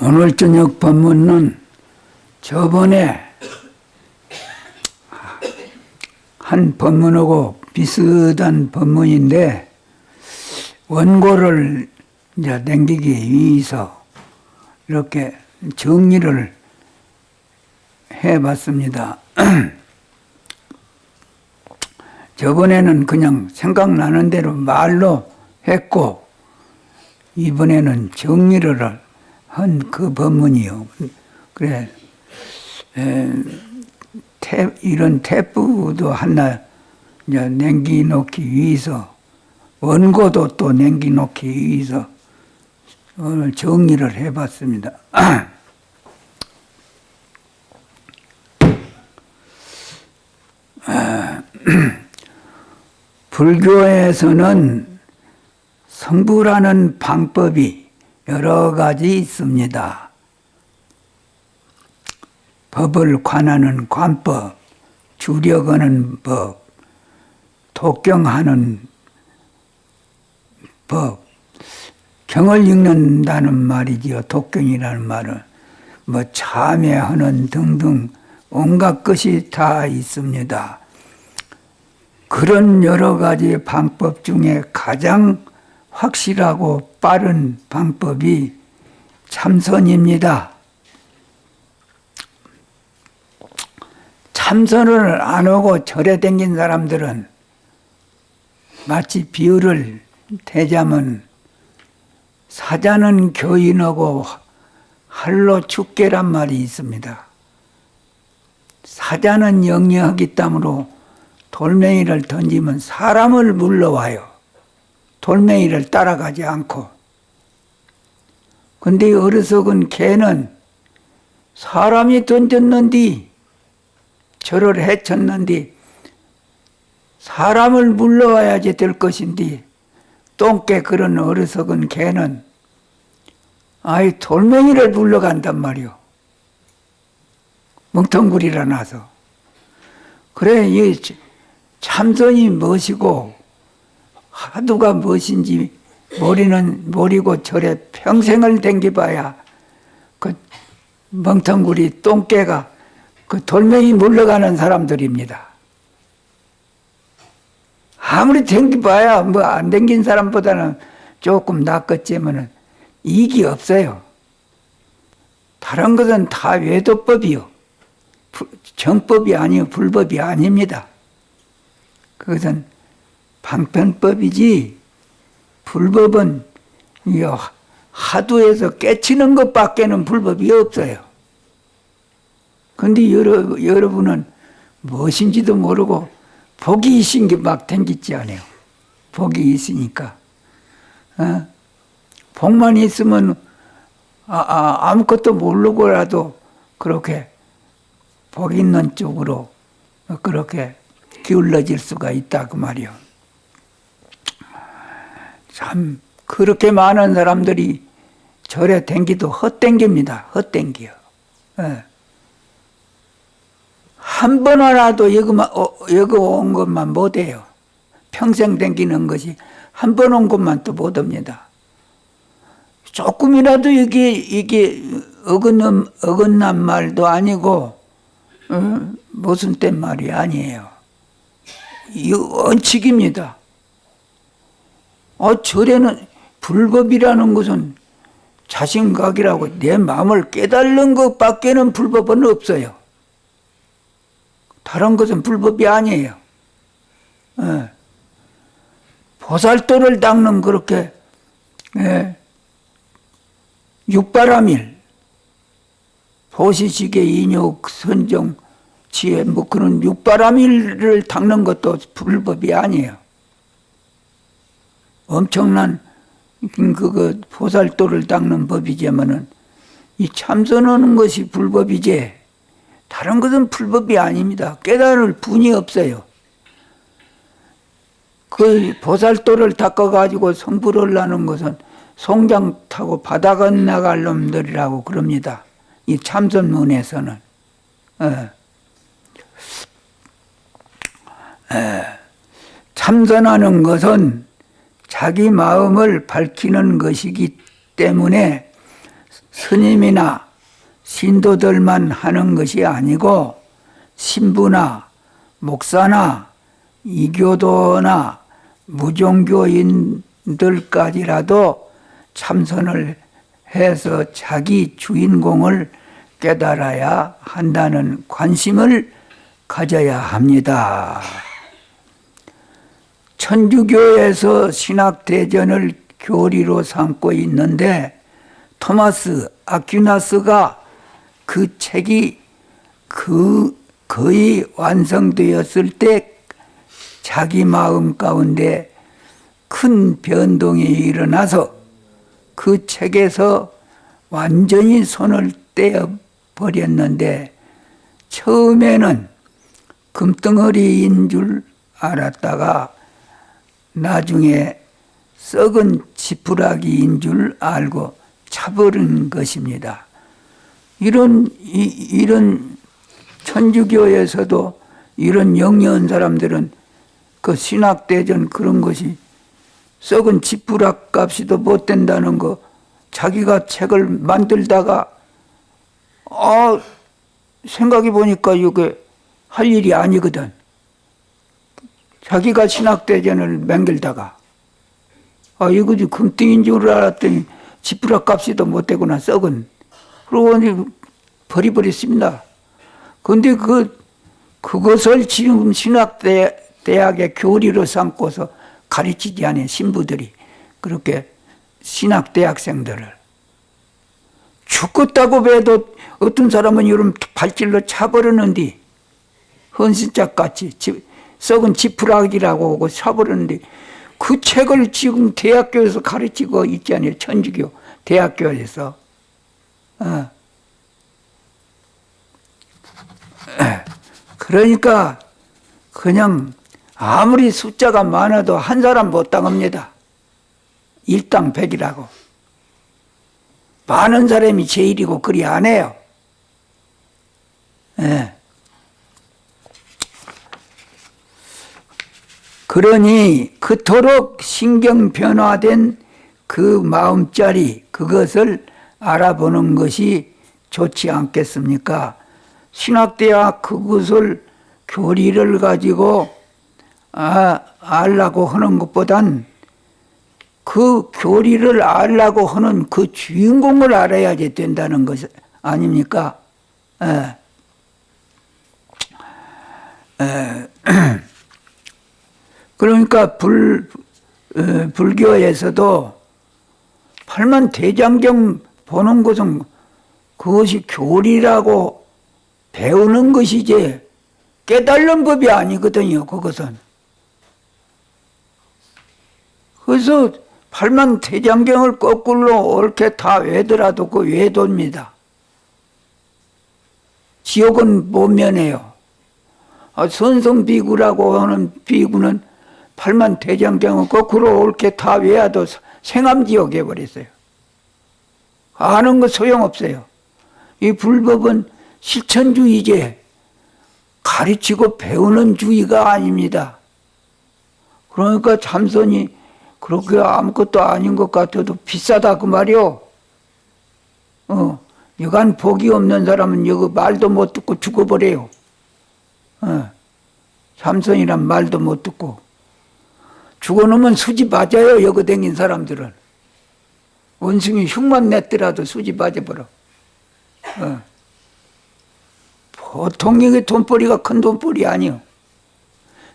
오늘 저녁 법문은 저번에 한 법문하고 비슷한 법문인데 원고를 이제 남기기 위해서 이렇게 정리를 해봤습니다. 저번에는 그냥 생각나는 대로 말로 했고 이번에는 정리를 한 그 법문이요. 그래 이런 태프도 하나 이제 남겨놓기 위해서 원고도 또 남겨놓기 위해서 오늘 정리를 해봤습니다. 불교에서는 성불하는 방법이 여러 가지 있습니다. 법을 관하는 관법, 주력하는 법, 독경하는 법, 경을 읽는다는 말이지요. 독경이라는 말은 뭐 참회하는 등등 온갖 것이 다 있습니다. 그런 여러 가지 방법 중에 가장 확실하고 빠른 방법이 참선입니다. 참선을 안 하고 절에 댕긴 사람들은 마치 비유를 대자면 사자는 교인하고 할로 축계란 말이 있습니다. 사자는 영리하기 때문에 돌멩이를 던지면 사람을 물러와요. 돌멩이를 따라가지 않고. 근데 어리석은 개는 사람이 던졌는디 저를 해쳤는디 사람을 물러와야지 될 것인데 똥개 그런 어리석은 개는 아이 돌멩이를 물러간단 말이요. 멍텅구리라 나서. 그래 이 참선이 무엇이고 하두가 무엇인지 모르고 절에 평생을 댕겨봐야 그 멍텅구리 똥개가 그 돌멩이 물러가는 사람들입니다. 아무리 댕겨봐야 뭐 안 댕긴 사람보다는 조금 낫겠지만은 이익이 없어요. 다른 것은 다 외도법이요. 정법이 아니요 불법이 아닙니다. 그것은 방편법이지 불법은 하두에서 깨치는 것밖에는 불법이 없어요. 그런데 여러분은 무엇인지도 모르고 복이 있은 게 막 댕기지 않아요. 복이 있으니까. 복만 있으면 아무것도 모르고라도 그렇게 복 있는 쪽으로 그렇게 기울어질 수가 있다 그 말이요. 참 그렇게 많은 사람들이 절에 댕기도 헛댕깁니다. 헛댕겨. 한 번이라도 여기 온 것만 못해요. 평생 댕기는 것이 한 번 온 것만 또 못합니다. 조금이라도 이게 어긋난 말도 아니고 무슨 땐 말이 아니에요. 이 원칙입니다. 절에는 불법이라는 것은 자신각이라고 내 마음을 깨달는 것밖에는 불법은 없어요. 다른 것은 불법이 아니에요. 보살도를 닦는 그렇게 육바라밀, 보시시계, 인욕, 선정, 지혜 뭐 그런 육바라밀을 닦는 것도 불법이 아니에요. 엄청난 그 보살도를 닦는 법이지만은 이 참선하는 것이 불법이지 다른 것은 불법이 아닙니다. 깨달을 분이 없어요. 그 보살도를 닦아가지고 성불하려는 것은 송장 타고 바다 건너갈 놈들이라고 그럽니다. 이 참선문에서는. 참선하는 것은 자기 마음을 밝히는 것이기 때문에 스님이나 신도들만 하는 것이 아니고 신부나 목사나 이교도나 무종교인들까지라도 참선을 해서 자기 주인공을 깨달아야 한다는 관심을 가져야 합니다. 천주교에서 신학대전을 교리로 삼고 있는데 토마스 아퀴나스가 그 책이 거의 완성되었을 때 자기 마음 가운데 큰 변동이 일어나서 그 책에서 완전히 손을 떼어 버렸는데 처음에는 금덩어리인 줄 알았다가 나중에 썩은 지푸라기인 줄 알고 차버린 것입니다. 이런 천주교에서도 이런 영리한 사람들은 그 신학대전 그런 것이 썩은 지푸라 값이도 못 된다는 거 자기가 책을 만들다가 생각해 보니까 이게 할 일이 아니거든. 자기가 신학대전을 맹글다가 이거 금띵인 줄 알았더니 지푸라 값이도 못 되구나 썩은. 그러고 버려버렸습니다. 그런데 그것을 지금 신학대학의 교리로 삼고서 가르치지 않은 신부들이 그렇게 신학대학생들을 죽겠다고 해도 어떤 사람은 이런 발질로 차버리는데 헌신짝같이 썩은 지푸라기라고 하고 차버리는데 그 책을 지금 대학교에서 가르치고 있지 않아요. 천주교 대학교에서. 그러니까 그냥 아무리 숫자가 많아도 한 사람 못 당합니다. 일당백이라고. 많은 사람이 제일이고 그리 안 해요. 그러니 그토록 신경 변화된 그 마음자리 그것을 알아보는 것이 좋지 않겠습니까? 신학대학 그것을 교리를 가지고 알라고 하는 것보단 그 교리를 알라고 하는 그 주인공을 알아야지 된다는 것 아닙니까? 그러니까 불교에서도 팔만대장경 보는 것은 그것이 교리라고 배우는 것이지 깨달는 법이 아니거든요. 그것은. 그래서 팔만대장경을 거꾸로 옳게 다 외더라도 그 외도입니다. 지옥은 못 면해요. 선성비구라고 하는 비구는 팔만대장경을 거꾸로 옳게 다 외워도 생암지옥 해버렸어요. 아는 거 소용없어요. 이 불법은 실천주의제, 가르치고 배우는 주의가 아닙니다. 그러니까 참선이 그렇게 아무것도 아닌 것 같아도 비싸다 그 말이요. 여간 복이 없는 사람은 여기 말도 못 듣고 죽어버려요. 참선이란 말도 못 듣고. 죽어놓으면 수지 맞아요. 여기 댕긴 사람들은. 원숭이 흉만 냈더라도 수지 맞아버려. 보통 이게 돈벌이가 큰 돈벌이 아니요.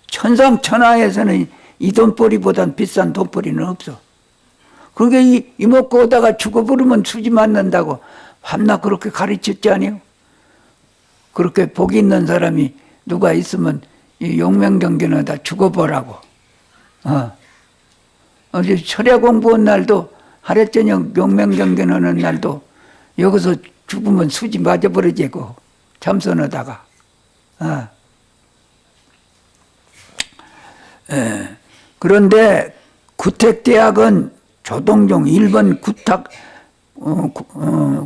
천상천하에서는 이 돈벌이보단 비싼 돈벌이는 없어. 그러니까 이먹고 오다가 죽어버리면 수지 맞는다고 밤낮 그렇게 가르쳤지 않아요? 그렇게 복 있는 사람이 누가 있으면 이 용맹경전에다 죽어보라고. 어제 철야 공부한 날도 하루 저녁 용맹경전하는 날도 여기서 죽으면 수지 맞아버리지고 참선하다가. 그런데 구택대학은 조동종 일본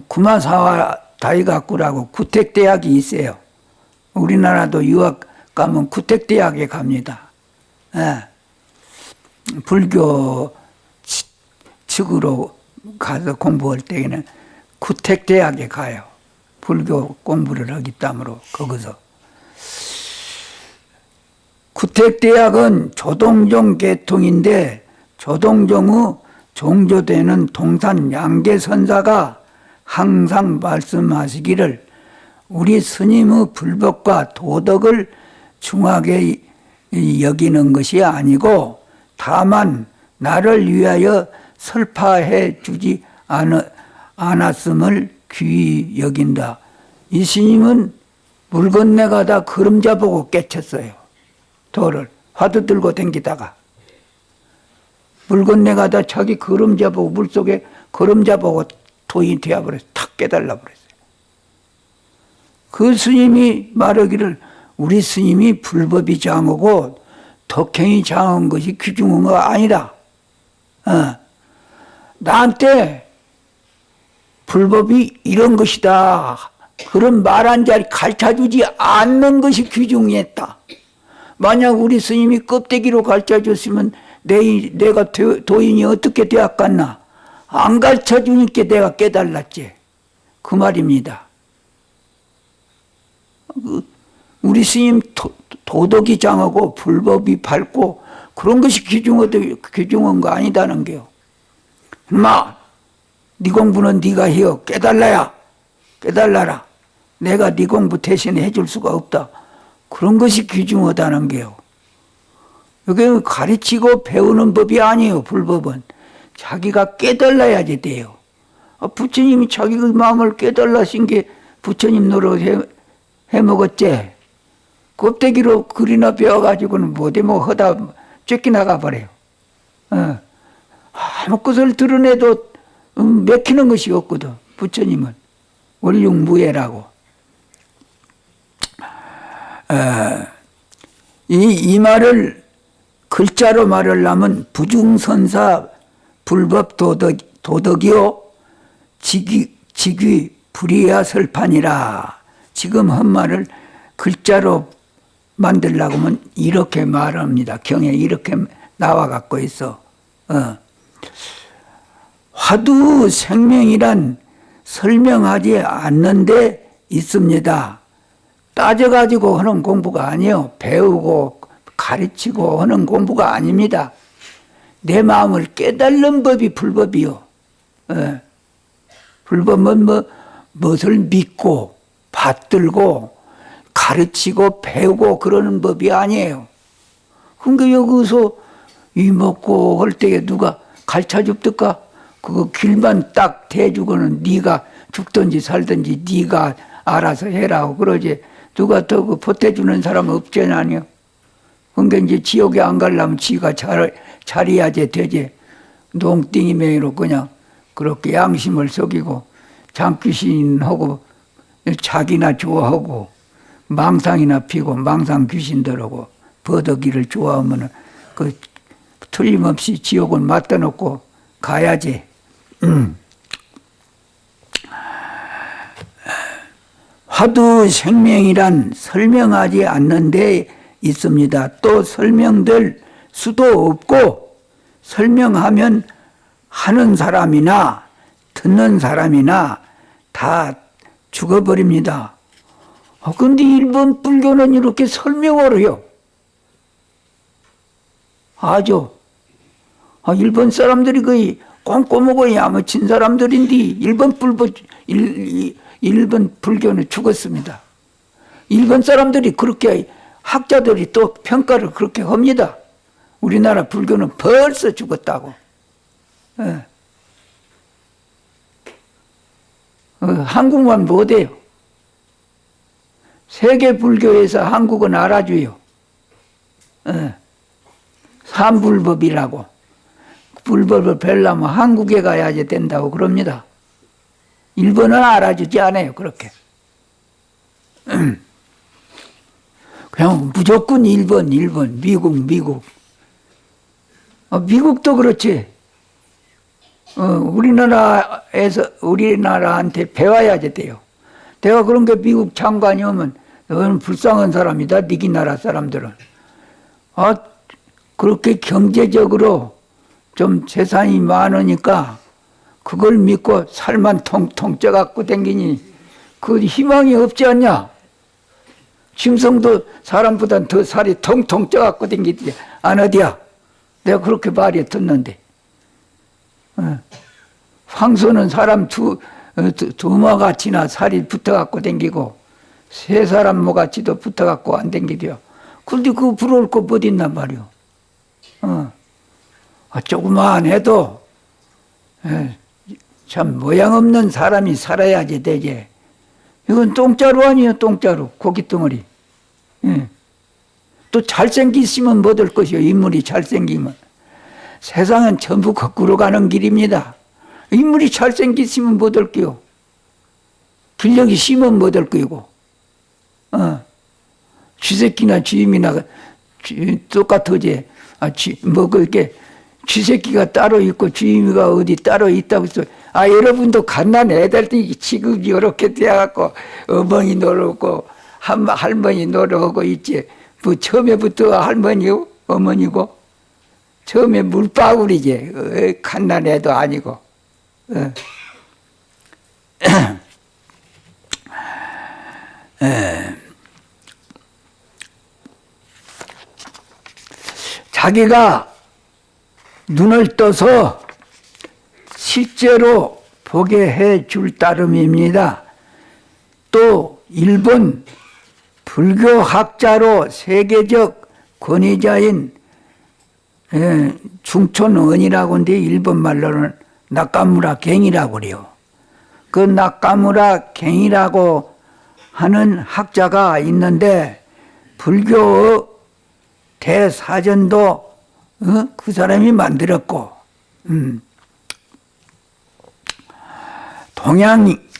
구마사와 다이가쿠라고 구택대학이 있어요. 우리나라도 유학 가면 구택대학에 갑니다. 불교 측으로 가서 공부할 때에는 구택대학에 가요. 불교 공부를 하기 때문에 거기서. 구택대학은 조동종 계통인데 조동종의 종조되는 동산 양계선사가 항상 말씀하시기를 우리 스님의 불법과 도덕을 중하게 여기는 것이 아니고 다만 나를 위하여 설파해 주지 않았음을 귀히 여긴다. 이 스님은 물 건너가다 그림자 보고 깨쳤어요. 돌을 화두 들고 댕기다가 물 건너가다 자기 그림자 보고 물속에 그림자 보고 도인이 되어버렸어요. 탁 깨달아 버렸어요. 그 스님이 말하기를 우리 스님이 불법이 장하고 덕행이 장한 것이 귀중한 거 아니다. 나한테 불법이 이런 것이다. 그런 말 한 자리 가르쳐주지 않는 것이 귀중했다. 만약 우리 스님이 껍데기로 가르쳐줬으면 내가 도인이 어떻게 되었겠나. 안 가르쳐주니까 내가 깨달았지. 그 말입니다. 우리 스님 도덕이 장하고 불법이 밝고 그런 것이 귀중한 거 아니다는 게요. 인마, 네 공부는 네가 해요. 깨달라라. 내가 네 공부 대신 해줄 수가 없다. 그런 것이 귀중하다는 게요. 이게 가르치고 배우는 법이 아니에요. 불법은 자기가 깨달아야지 돼요. 부처님이 자기 그 마음을 깨달으신 게 부처님 노릇 해먹었지. 껍데기로 글이나 배워가지고는 못해 하다 쫓겨나가 버려요. 아무 것을 드러내도 맥히는 것이 없거든. 부처님은 원흉무예라고. 이 말을 글자로 말하려면 부중선사 불법 도덕이요 직위 불의야 설판이라. 지금 한 말을 글자로 만들려고 하면 이렇게 말합니다. 경에 이렇게 나와 갖고 있어. 화두 생명이란 설명하지 않는데 있습니다. 따져가지고 하는 공부가 아니에요. 배우고 가르치고 하는 공부가 아닙니다. 내 마음을 깨달는 법이 불법이요. 불법은 무엇을 믿고 받들고 가르치고 배우고 그러는 법이 아니에요. 그러니까 여기서 이 먹고 할 때에 누가 가르쳐 줍니까? 그거 길만 딱 대주고는 네가 죽든지 살든지 네가 알아서 해라고 그러지. 누가 더 그 보태주는 사람은 없잖아요. 그러니까 이제 지옥에 안 가려면 지가 잘해야지 되지. 농땡이맹이로 그냥 그렇게 양심을 속이고 장귀신하고 자기나 좋아하고 망상이나 피고 망상 귀신들하고 버덕이를 좋아하면은 그 틀림없이 지옥을 맞다 놓고 가야지. 화두 생명이란 설명하지 않는 데 있습니다. 또 설명될 수도 없고 설명하면 하는 사람이나 듣는 사람이나 다 죽어버립니다. 근데 일본 불교는 이렇게 설명을 해요. 아주. 일본 사람들이 거의 꼼꼼하고 야무친 사람들인데 일본 불교는 죽었습니다. 일본 사람들이 그렇게 학자들이 또 평가를 그렇게 합니다. 우리나라 불교는 벌써 죽었다고. 한국만 못해요. 세계 불교에서 한국은 알아줘요. 삼불법이라고. 불법을 배우려면 한국에 가야지 된다고 그럽니다. 일본은 알아주지 않아요. 그렇게. 그냥 무조건 일본, 미국. 미국도 그렇지. 우리나라한테 배워야지 돼요. 내가 그런 게 미국 장관이 오면 너는 불쌍한 사람이다. 니기 나라 사람들은. 그렇게 경제적으로 좀 재산이 많으니까 그걸 믿고 살만 통통 쪄갖고 댕기니 그 희망이 없지 않냐? 짐승도 사람보단 더 살이 통통 쪄갖고 댕기지 안 어디야? 내가 그렇게 말이 듣는데. 황소는 사람 두마같이나 살이 붙어갖고 댕기고 새 사람 모같이도 붙어갖고 안 댕기대요. 근데 그거 부러울 거 뭐 있단 말이오. 조그만 해도 참 모양 없는 사람이 살아야지 되게. 이건 똥자루 아니에요, 똥자루. 고깃덩어리. 또 잘생기시면 뭐 될 것이요, 인물이 잘생기면. 세상은 전부 거꾸로 가는 길입니다. 인물이 잘생기시면 뭐 될 거요. 근력이 심으면 뭐 될 거고. 쥐새끼나 쥐임이나 똑같으지. 그렇게 쥐새끼가 따로 있고 쥐임이가 어디 따로 있다고 해서 여러분도 갓난 애들이 지금 이렇게 되어갖고 어머니 노릇고 할머니 노릇하고 있지. 뭐 처음에부터 할머니요 어머니고 처음에 물방울이지. 갓난 애도 아니고. 자기가 눈을 떠서 실제로 보게 해 줄 따름입니다. 또 일본 불교학자로 세계적 권위자인 중촌언이라고 하는데 일본 말로는 나카무라 갱이라고 그래요. 그 나카무라 갱이라고 하는 학자가 있는데 불교의 대사전도 그 사람이 만들었고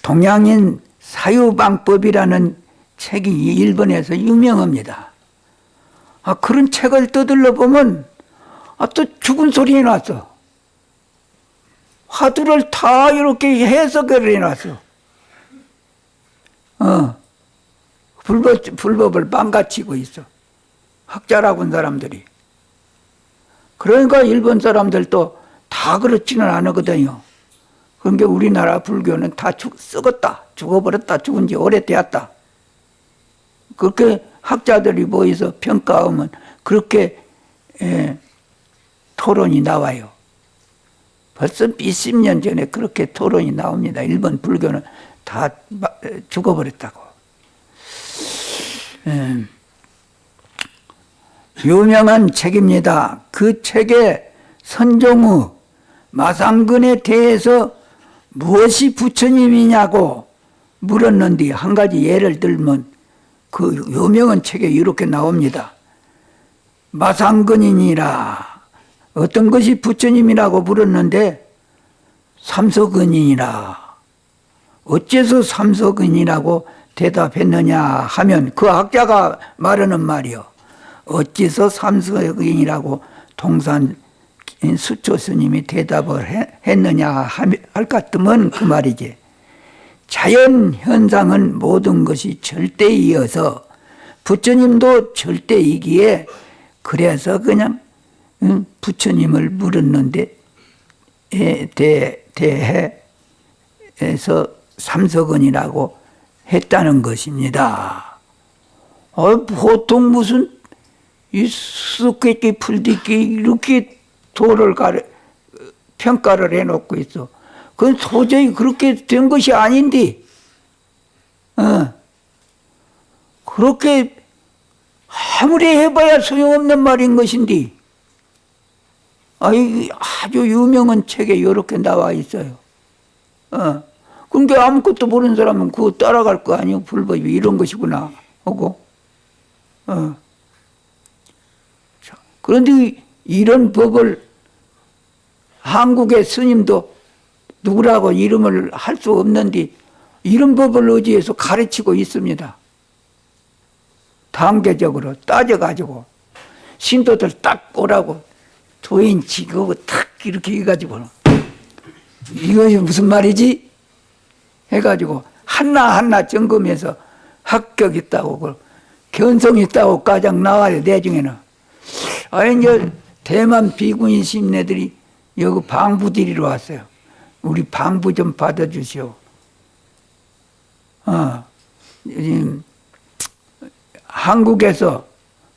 동양인 사유방법이라는 책이 일본에서 유명합니다. 그런 책을 떠들러 보면 또 죽은 소리 해놨어. 화두를 다 이렇게 해석을 해놨어. 불법을 망가치고 있어. 학자라고 한 사람들이. 그러니까 일본 사람들도 다 그렇지는 않거든요. 그러니까 우리나라 불교는 다 썩었다, 죽어버렸다, 죽은 지 오래되었다. 그렇게 학자들이 모여서 평가하면 그렇게 토론이 나와요. 벌써 몇십 년 전에 그렇게 토론이 나옵니다. 일본 불교는 다 죽어버렸다고. 유명한 책입니다. 그 책에 선종의 마상근에 대해서 무엇이 부처님이냐고 물었는데 한 가지 예를 들면 그 유명한 책에 이렇게 나옵니다. 마상근이니라 어떤 것이 부처님이라고 물었는데 삼서근이니라. 어째서 삼서근이라고 대답했느냐 하면 그 학자가 말하는 말이요. 어째서 삼서근이라고 동산 수초 스님이 대답을 했느냐 할 것 같으면 그 말이지. 자연 현상은 모든 것이 절대이어서 부처님도 절대이기에 그래서 그냥 부처님을 물었는데 대해서 삼서근이라고 했다는 것입니다. 보통 무슨 이 수수께끼 풀듣기 이렇게 도를 평가를 해놓고 있어. 그건 도저히 그렇게 된 것이 아닌데, 그렇게 아무리 해봐야 소용없는 말인 것인데, 아주 유명한 책에 이렇게 나와 있어요. 그러니까 아무것도 모르는 사람은 그거 따라갈 거 아니에요. 불법이 이런 것이구나 하고. 그런데 이런 법을 한국의 스님도 누구라고 이름을 할 수 없는데 이런 법을 의지해서 가르치고 있습니다. 단계적으로 따져가지고 신도들 딱 오라고 도인치 그거 탁 이렇게 해가지고 이것이 무슨 말이지? 해가지고 하나하나 점검해서 합격 있다고 견성 있다고 가장 나와요. 내중에는. 이제 대만 비구인 심내들이 여기 방부드리러 왔어요. 우리 방부 좀 받아주시오. 한국에서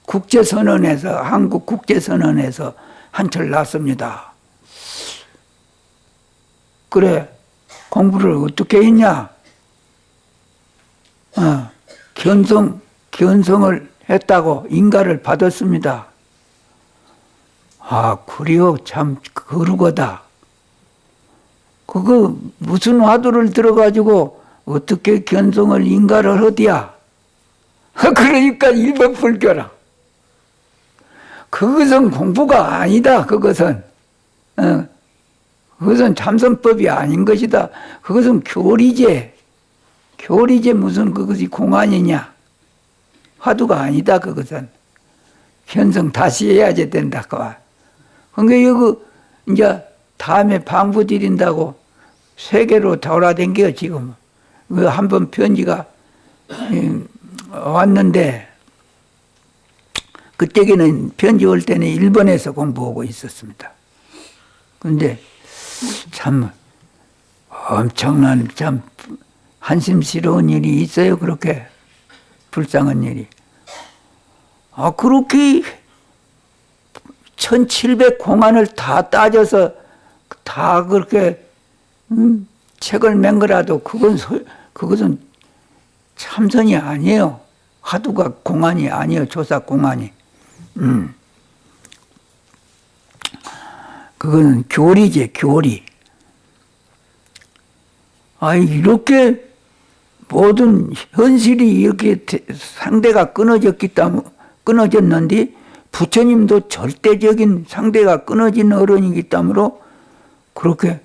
국제선언에서 한국 국제선언에서 한철 났습니다. 그래 공부를 어떻게 했냐? 견성을 했다고 인가를 받았습니다. 아, 그래요. 참 거루거다. 그거 무슨 화두를 들어가지고 어떻게 견성을 인가를 하디야? 그러니까 일본 불교라. 그것은 공부가 아니다. 그것은 그것은 참선법이 아닌 것이다. 그것은 교리제. 교리제 무슨 그것이 공안이냐? 화두가 아니다. 그것은 견성 다시 해야지 된다. 그러니까 여기 이제 다음에 방부 드린다고 세계로 돌아댕겨 지금. 그 한번 편지가 왔는데 그때는 편지 올 때는 일본에서 공부하고 있었습니다. 그런데 참 엄청난 참 한심스러운 일이 있어요. 그렇게 불쌍한 일이. 아, 그렇게 1700 공안을 다 따져서 다 그렇게 책을 맹 거라도 그것은 참선이 아니에요. 화두가 공안이 아니에요. 조사 공안이. 그거는 교리제, 교리. 아, 이렇게 모든 현실이 이렇게 상대가 끊어졌는데 부처님도 절대적인 상대가 끊어진 어른이기 때문에 그렇게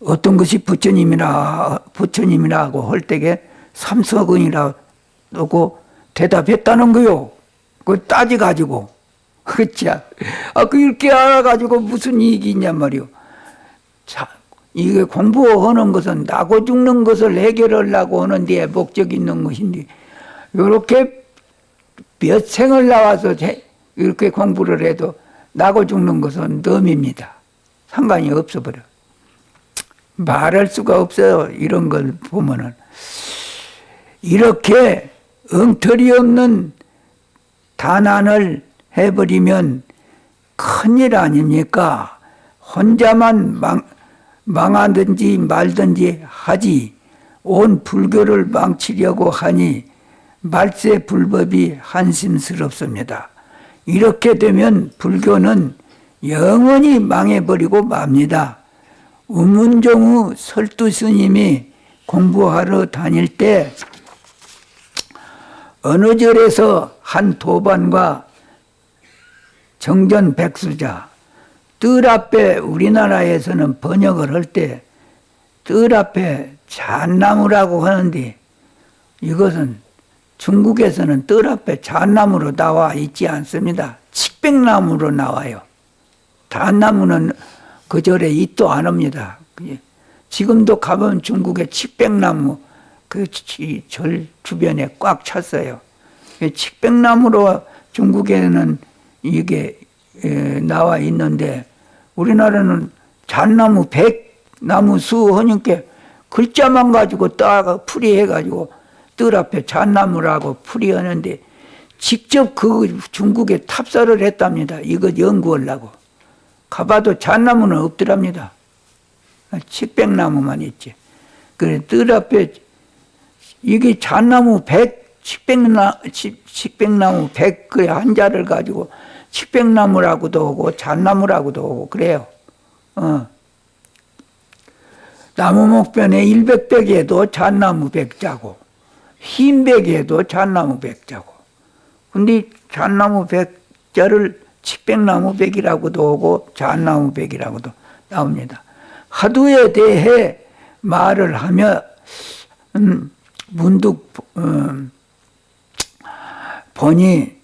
어떤 것이 부처님이라고 할 때에 삼석은이라고 대답했다는 거요. 그걸 따져가지고. 그치? 그렇게 알아가지고 무슨 이익이 있냔 말이요. 자, 이게 공부하는 것은 나고 죽는 것을 해결하려고 하는 데 목적이 있는 것인데, 이렇게 몇 생을 나와서 이렇게 공부를 해도 나고 죽는 것은 덤입니다. 상관이 없어버려. 말할 수가 없어요. 이런 걸 보면은. 이렇게 엉터리 없는 단안을 해버리면 큰일 아닙니까? 혼자만 망하든지 말든지 하지 온 불교를 망치려고 하니 말세 불법이 한심스럽습니다. 이렇게 되면 불교는 영원히 망해버리고 맙니다. 우문종의 설두 스님이 공부하러 다닐 때 어느 절에서 한 도반과 정전 백수자, 뜰 앞에 우리나라에서는 번역을 할 때 뜰 앞에 잣나무라고 하는데 이것은 중국에서는 뜰 앞에 잣나무로 나와 있지 않습니다. 칡백나무로 나와요. 잣나무는 그 절에 있도 안 합니다. 지금도 가보면 중국의 칡백나무 그 절 주변에 꽉 찼어요. 칡백나무로 중국에는 이게 나와 있는데 우리나라는 잣나무, 백나무 수 하니까 글자만 가지고 따가 풀이해가지고 뜰 앞에 잣나무라고 풀이하는데 직접 그 중국에 탑사를 했답니다. 이거 연구하려고. 가봐도 잣나무는 없더랍니다. 칡백나무만 있지. 그래 뜰 앞에 이게 잣나무 100, 칡백나무 100 그 한자를 가지고 칡백나무라고도 하고 잣나무라고도 하고 그래요. 나무 목변에 100백에도 잣나무 100자고 흰백에도 잣나무 100자고 근데 잣나무 100자를 칡백나무 100이라고도 하고 잣나무 100이라고도 나옵니다. 화두에 대해 말을 하며 문득 보니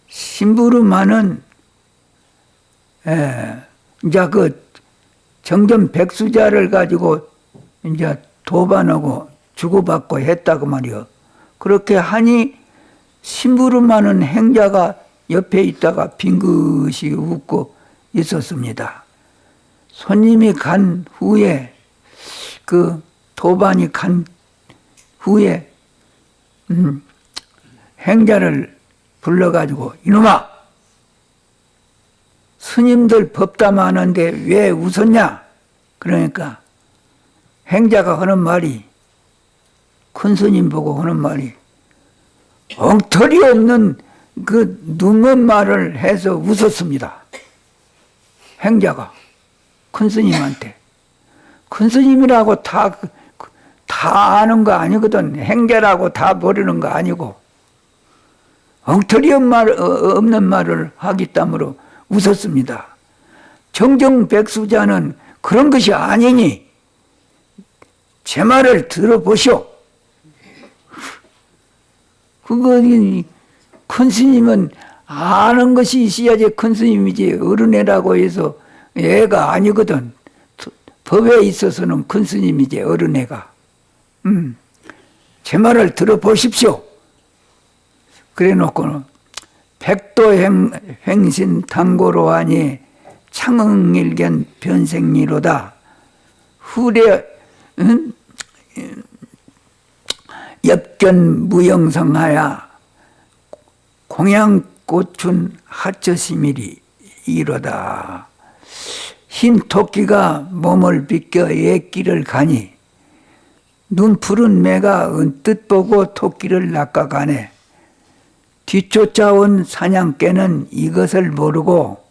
심부름하는 이제 그 정전 백수자를 가지고 이제 도반하고 주고받고 했다고 말이요. 그렇게 하니 심부름하는 행자가 옆에 있다가 빙긋이 웃고 있었습니다. 손님이 간 후에 그 도반이 간 후에 행자를 불러가지고 이놈아, 스님들 법담하는데 왜 웃었냐? 그러니까 행자가 하는 말이, 큰 스님 보고 하는 말이 엉터리 없는 그 눈먼 말을 해서 웃었습니다. 행자가 큰 스님한테. 큰 스님이라고 다 아는 거 아니거든. 행자라고 다 모르는 거 아니고 엉터리 없는 말을 하기 때문에 웃었습니다. 정정백수자는 그런 것이 아니니 제 말을 들어보시오. 큰 스님은 아는 것이 있어야지 큰 스님이지, 어른애라고 해서 애가 아니거든. 법에 있어서는 큰 스님이지, 어른애가. 제 말을 들어보십시오. 그래 놓고는 백도행신 당고로 하니 창응일견 변생리로다. 후래 엽견 무영성하야 공양꽃춘 하처시밀이 이로다. 흰 토끼가 몸을 비껴 애끼를 가니 눈 푸른 매가 언뜻 보고 토끼를 낚아가네. 뒤쫓아온 사냥개는 이것을 모르고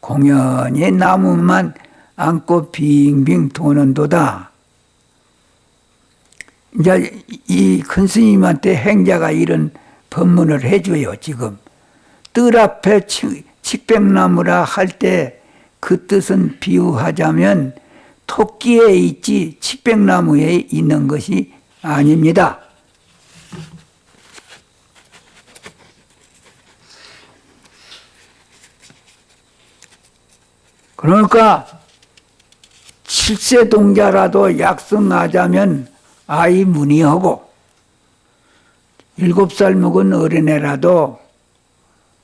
공연히 나무만 안고 빙빙 도는도다. 이제 이 큰 스님한테 행자가 이런 법문을 해줘요. 지금 뜰 앞에 칡백나무라 할 때 그 뜻은 비유하자면 토끼에 있지 칡백나무에 있는 것이 아닙니다. 그러니까 7세 동자라도 약성하자면 아이 문의하고 7살 먹은 어린애라도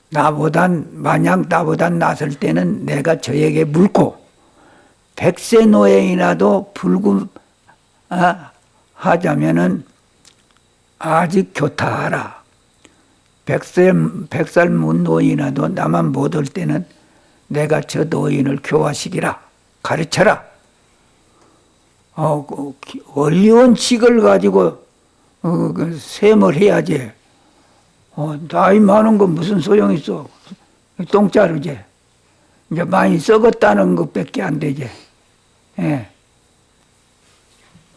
만약 나보단 낫을 때는 내가 저에게 묻고 100세 노예이라도 불구하자면은 아직 교타하라. 100살 문 노인이라도 나만 못 올 때는 내가 저 노인을 교화시키라. 가르쳐라. 원리원 직을 가지고 셈을 해야지. 나이 많은 건 무슨 소용 있어. 똥자루지. 이제 많이 썩었다는 것밖에 안 되지. 예.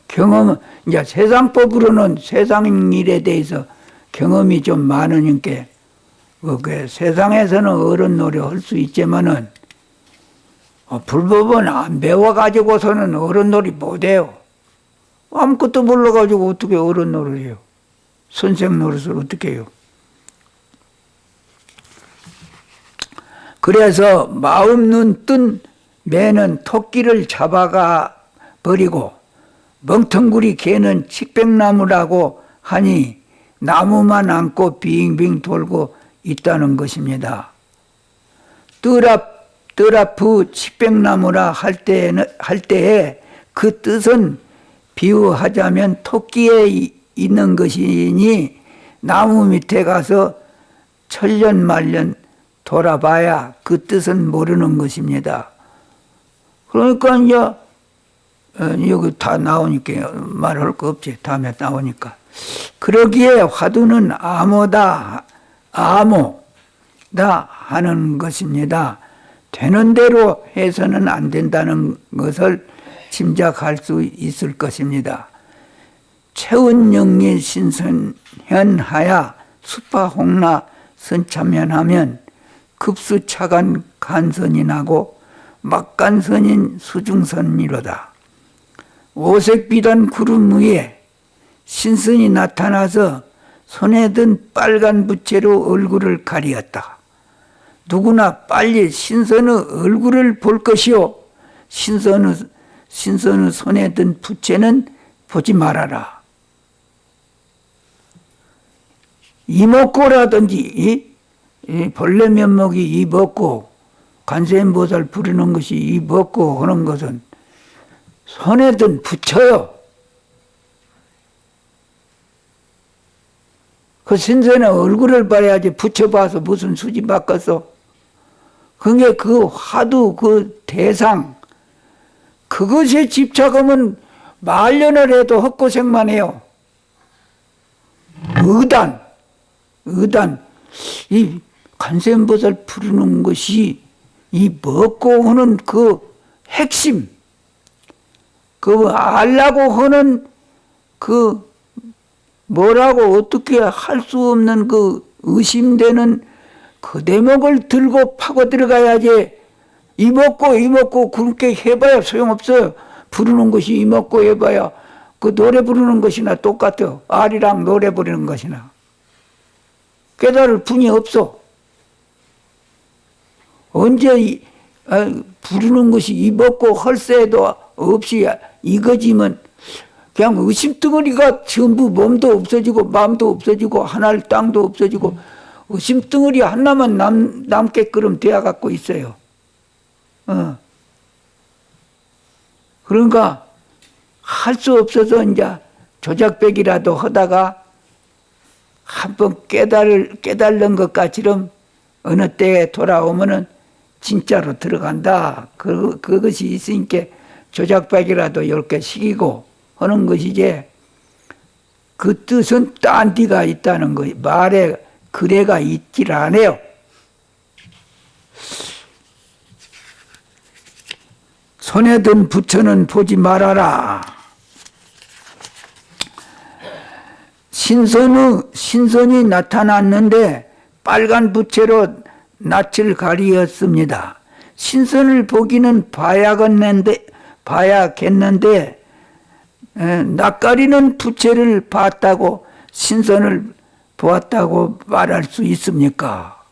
경험은, 이제 세상법으로는 세상 일에 대해서 경험이 좀 많으니까, 세상에서는 어른 노래 할 수 있지만은, 불법은 안 배워가지고서는 어른 놀이 못해요. 아무것도 몰라가지고 어떻게 어른 노릇을 해요? 선생 노릇을 어떻게 해요? 그래서 마음 눈 뜬 매는 토끼를 잡아가 버리고 멍텅구리 개는 칡백나무라고 하니 나무만 안고 빙빙 돌고 있다는 것입니다. 뜰 앞의 칡백나무라 할 때에 그 뜻은 비유하자면 토끼에 있는 것이니 나무 밑에 가서 천년 말년 돌아봐야 그 뜻은 모르는 것입니다. 그러니까 이제 여기 다 나오니까 말할 거 없지. 다음에 나오니까. 그러기에 화두는 암호다 하는 것입니다. 되는 대로 해서는 안 된다는 것을 짐작할 수 있을 것입니다. 체운영리 신선현하야 수파홍나 선참현하면 급수차간 간선이 나고 막간선인 수중선이로다. 오색비단 구름 위에 신선이 나타나서 손에 든 빨간 부채로 얼굴을 가리었다. 누구나 빨리 신선의 얼굴을 볼 것이요 신선의 손에 든 부채는 보지 말아라. 이목고라든지 본래 면목이 이먹고 관세음보살 부르는 것이 이먹고 하는 것은 손에든 붙여요. 그 신선의 얼굴을 봐야지 붙여봐서 무슨 수지 바꿔서. 그게 그 화두 그 대상 그것에 집착하면 말년을 해도 헛고생만 해요. 의단 이 관세음보살 부르는 것이 이 먹고 하는 그 핵심 그 알라고 하는 그 뭐라고 어떻게 할 수 없는 그 의심되는 그 대목을 들고 파고 들어가야지. 이먹고 그렇게 해봐야 소용없어요. 부르는 것이 이먹고 해봐야 그 노래 부르는 것이나 똑같아요. 알이랑 노래 부르는 것이나 깨달을 분이 없어. 언제 부르는 것이 이먹고 헐새도 없이 이거지면 그냥 의심덩어리가 전부 몸도 없어지고 마음도 없어지고 하늘 땅도 없어지고 의심덩어리 하나만 남게끔 되어갖고 있어요. 그러니까 할 수 없어서 이제 조작배기라도 하다가 한번 깨달는 것 같이럼 어느 때에 돌아오면은 진짜로 들어간다. 그것이 있으니까 조작배기라도 10개 시키고 하는 것이지 그 뜻은 딴 데가 있다는 거 말에 그래가 있질 않아요. 손에 든 부처는 보지 말아라. 신선이 나타났는데 빨간 부채로 낯을 가리었습니다. 신선을 보기는 봐야겠는데 낯가리는 부채를 봤다고 신선을 보았다고 말할 수 있습니까?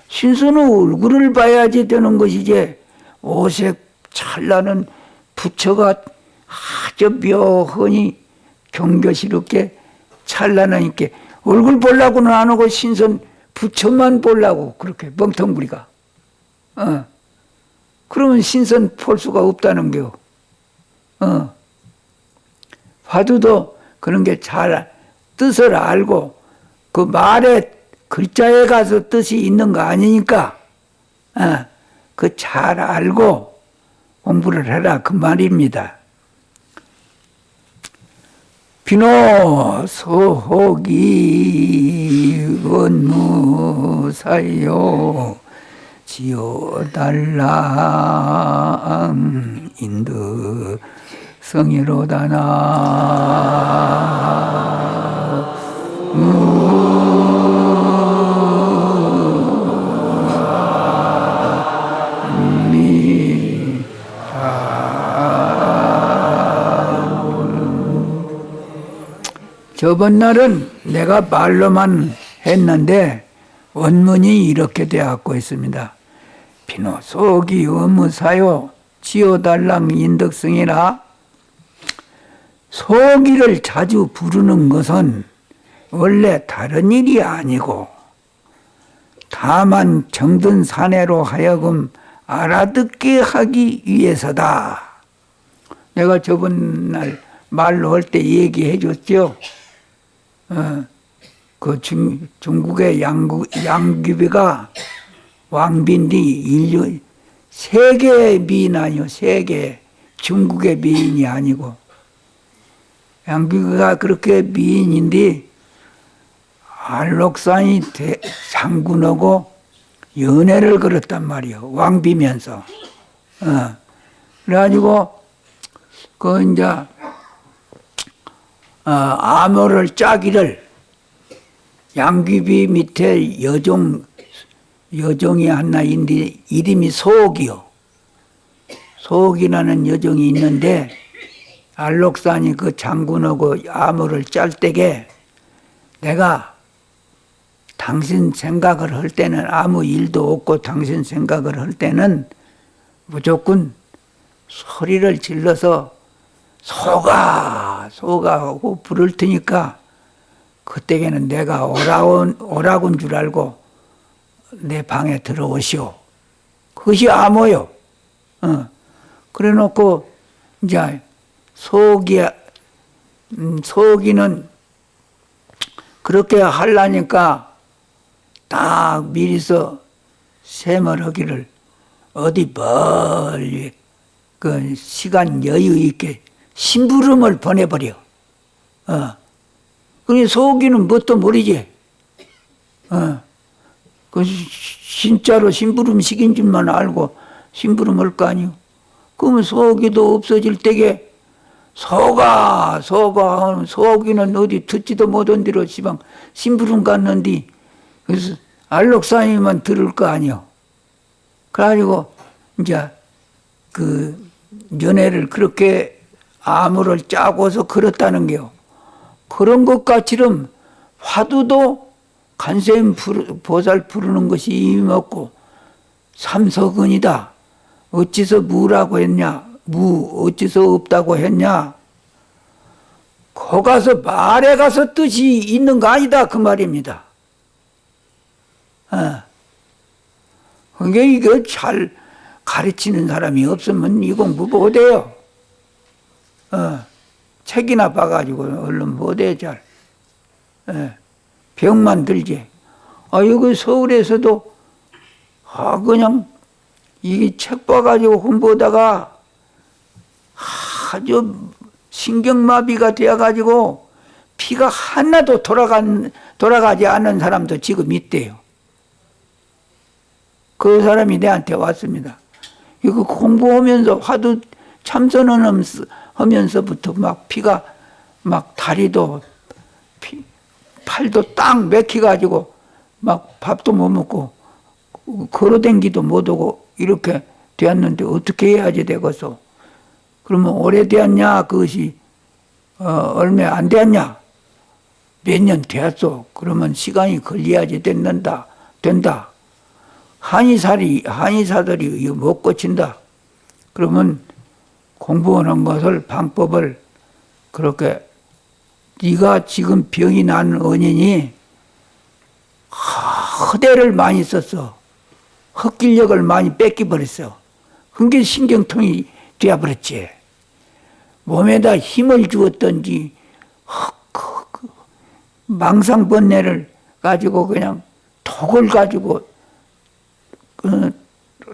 신선의 얼굴을 봐야지 되는 것이지 오색 찬란한 부처가 아주 묘하니 경교스럽게 찬란하니까 얼굴 보려고는 안 하고 신선 부처만 보려고 그렇게 멍텅구리가 그러면 신선 볼 수가 없다는 겨. 화두도 그런 게 잘 뜻을 알고 그 말에 글자에 가서 뜻이 있는 거 아니니까 그 잘 알고 공부를 해라 그 말입니다. 비노 소호기 원무사요 지어달랑 인드 성이로다나 저번 날은 내가 말로만 했는데 원문이 이렇게 되었고 있습니다. 비노 속이 의무사요 지어달랑 인덕성이라. 소기를 자주 부르는 것은 원래 다른 일이 아니고 다만 정든 사내로 하여금 알아듣게 하기 위해서다. 내가 저번 날 말로 할 때 얘기해 줬죠. 그 중국의 양귀비가 왕비인데 인류 세계의 미인 아니요. 세계 중국의 미인이 아니고 양귀비가 그렇게 미인인데 안록산이 장군하고 연애를 걸었단 말이요. 왕비면서. 그래가지고 그 이제 암호를 짜기를 양귀비 밑에 여종이 하나 있는데 이름이 소옥이요. 소옥이라는 여종이 있는데 안록산이 그 장군하고 암호를 짤 때게 내가 당신 생각을 할 때는 아무 일도 없고 당신 생각을 할 때는 무조건 소리를 질러서 소가 하고 부를 테니까 그때에는 내가 오라고인 줄 알고 내 방에 들어오시오. 그것이 암호요. 그래 놓고 이제 소기는 그렇게 하려니까 딱 미리서 세멀하기를 어디 멀리 그 시간 여유 있게 심부름을 보내버려. 그러니 소기는 뭣도 모르지. 그 진짜로 심부름 시킨 줄만 알고 심부름할 거 아니오. 그러면 소기도 없어질 때게 소기는 어디 듣지도 못한 대로 지방 심부름 갔는데 그래서 알록사님만 들을 거 아니오. 그래가지고 이제 그 연애를 그렇게 암호를 짜고서 그렇다는 게요. 그런 것같이럼 화두도 간세음 보살 부르는 것이 이먹고 삼석은이다. 어찌서 무라고 했냐? 어찌서 없다고 했냐? 거 가서 말에 가서 뜻이 있는 거 아니다 그 말입니다. 그게 이거 잘 가르치는 사람이 없으면 이 공부 못해요. 책이나 봐가지고 얼른 못해 잘. 병만 들지. 여기 서울에서도 그냥 이 책 봐가지고 공부하다가 아주 신경마비가 되어가지고 피가 하나도 돌아가지 않는 사람도 지금 있대요. 그 사람이 내한테 왔습니다. 이거 공부하면서 화두 참선하면서부터 막 피가 막 다리도 팔도 딱 맥혀가지고 막 밥도 못 먹고 걸어댕기도 못하고 이렇게 되었는데 어떻게 해야지 되겠어? 그러면 오래되었냐? 그것이 얼마 안 되었냐? 몇 년 되었어? 그러면 시간이 걸려야지 된다. 한의사들이 이거 못 고친다. 그러면 공부하는 것을 방법을 그렇게 네가 지금 병이 난 원인이 허대를 많이 썼어. 헛길력을 많이 뺏겨버렸어. 그게 신경통이 되어버렸지. 몸에다 힘을 주었던지 망상번뇌를 가지고 그냥 독을 가지고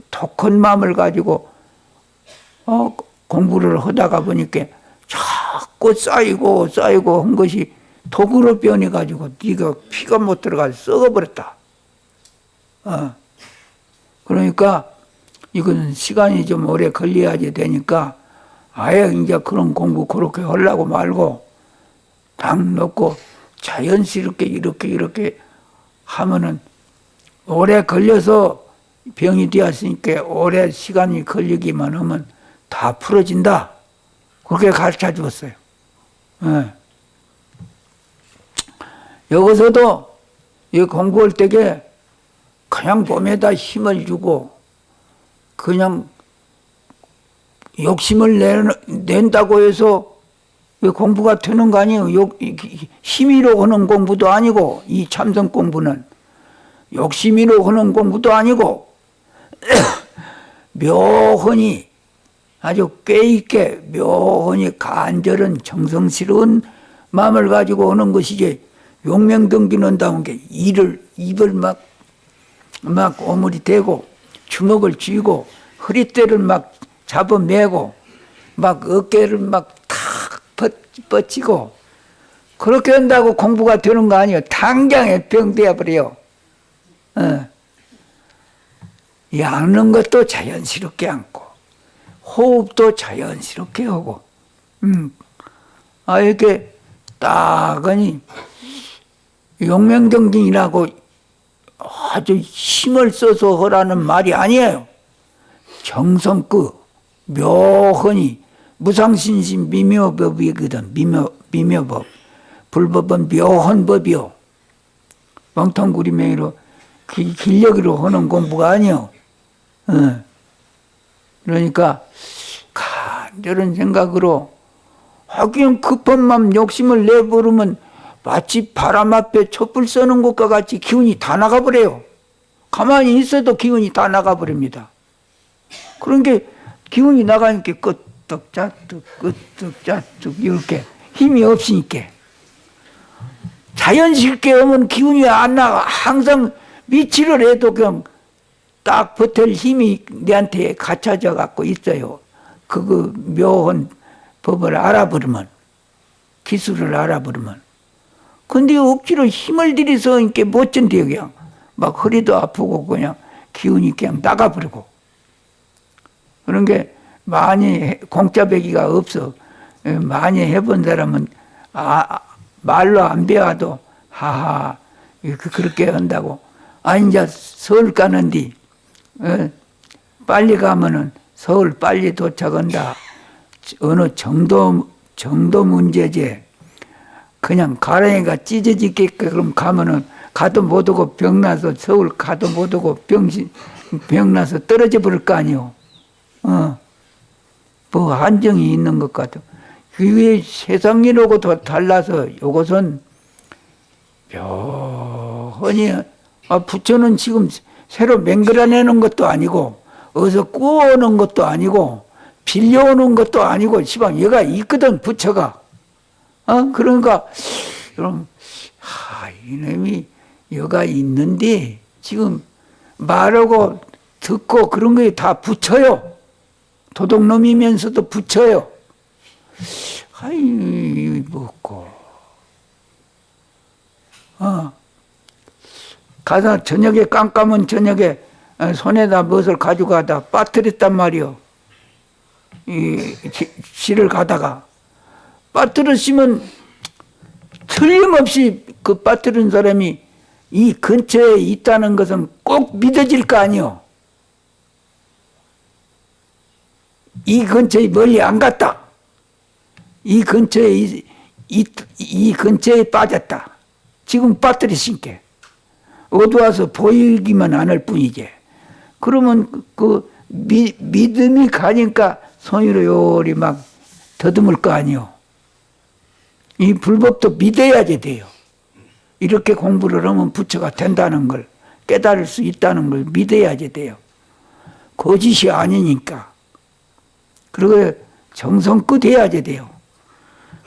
독한 마음을 가지고 공부를 하다가 보니까 자꾸 쌓이고 한 것이 독으로 변해가지고 네가 피가 못 들어가서 썩어버렸다. 그러니까 이거는 시간이 좀 오래 걸려야지 되니까 아예 이제 그런 공부 그렇게 하려고 말고 딱 놓고 자연스럽게 이렇게 하면은 오래 걸려서 병이 되었으니까 오래 시간이 걸리기만 하면 다 풀어진다. 그렇게 가르쳐 주었어요. 여기서도 이 공부할 때게 그냥 몸에다 힘을 주고 그냥 욕심을 낸다고 해서 공부가 되는 거 아니에요. 힘으로 하는 공부도 아니고 이 참선 공부는 욕심으로 하는 공부도 아니고 묘하니 아주 꾀있게 묘하니 간절한 정성스러운 마음을 가지고 하는 것이지 용맹등기는다운 게 입을 막 오물이 대고 주먹을 쥐고 허리대를 막 잡아매고 막 어깨를 막 탁 뻗치고 그렇게 한다고 공부가 되는 거 아니에요. 당장에 병되어 버려요. 앉는 것도 자연스럽게 앉고 호흡도 자연스럽게 하고 이렇게 딱하니 용맹정진이라고 아주 힘을 써서 하라는 말이 아니에요. 정성껏 묘하니 무상신심 미묘법이거든. 미묘법. 불법은 묘한 법이요. 멍텅구리맹이로 길력으로 하는 공부가 아니요. 그러니까 간절한 생각으로 하긴 급한 맘 욕심을 내버리면 마치 바람 앞에 촛불 쏘는 것과 같이 기운이 다 나가버려요. 가만히 있어도 기운이 다 나가버립니다. 그런 게 기운이 나가니까 끄떡 이렇게 힘이 없으니까 자연스럽게 오면 기운이 안 나가. 항상 미치를 해도 그냥 딱 버틸 힘이 내한테 갖춰져 갖고 있어요. 그거 묘한 법을 알아버리면, 기술을 알아버리면. 근데 억지로 힘을 들여서 이렇게 못 견뎌요. 그냥 막 허리도 아프고 그냥 기운이 그냥 나가버리고. 그런 게 많이 공짜 배기가 없어. 많이 해본 사람은 말로 안 배워도 하하 그렇게 한다고. 이제 서울 가는데 빨리 가면은 서울 빨리 도착한다. 어느 정도 문제지. 그냥 가랑이가 찢어지게끔 가면은 가도 못 오고 병나서 서울 가도 못 오고 병나서 떨어져 버릴 거 아니오. 뭐 한정이 있는 것 같아. 그게 세상일하고 더 달라서 요것은 묘하니 부처는 지금 새로 맹글어내는 것도 아니고 어디서 구워오는 것도 아니고 빌려오는 것도 아니고 시방 얘가 있거든 부처가. 그러니까 그럼 이놈이 여가 있는데 지금 말하고 듣고 그런 게 다 부처요. 도둑놈이면서도 부처요. 먹고 가서 저녁에 깜깜한 저녁에 손에다 무엇을 가져가다 빠뜨렸단 말이요. 이 길을 가다가 빠뜨렸으면 틀림없이 그 빠뜨린 사람이 이 근처에 있다는 것은 꼭 믿어질 거 아니요. 이 근처에 멀리 안 갔다. 이 근처에 이 근처에 빠졌다. 지금 빠뜨렸으니까 어두워서 보이기만 안 할 뿐이지. 그러면 그 믿음이 가니까 손으로 요리 막 더듬을 거 아니요. 이 불법도 믿어야지 돼요. 이렇게 공부를 하면 부처가 된다는 걸 깨달을 수 있다는 걸 믿어야지 돼요. 거짓이 아니니까. 그리고 정성껏 해야지 돼요.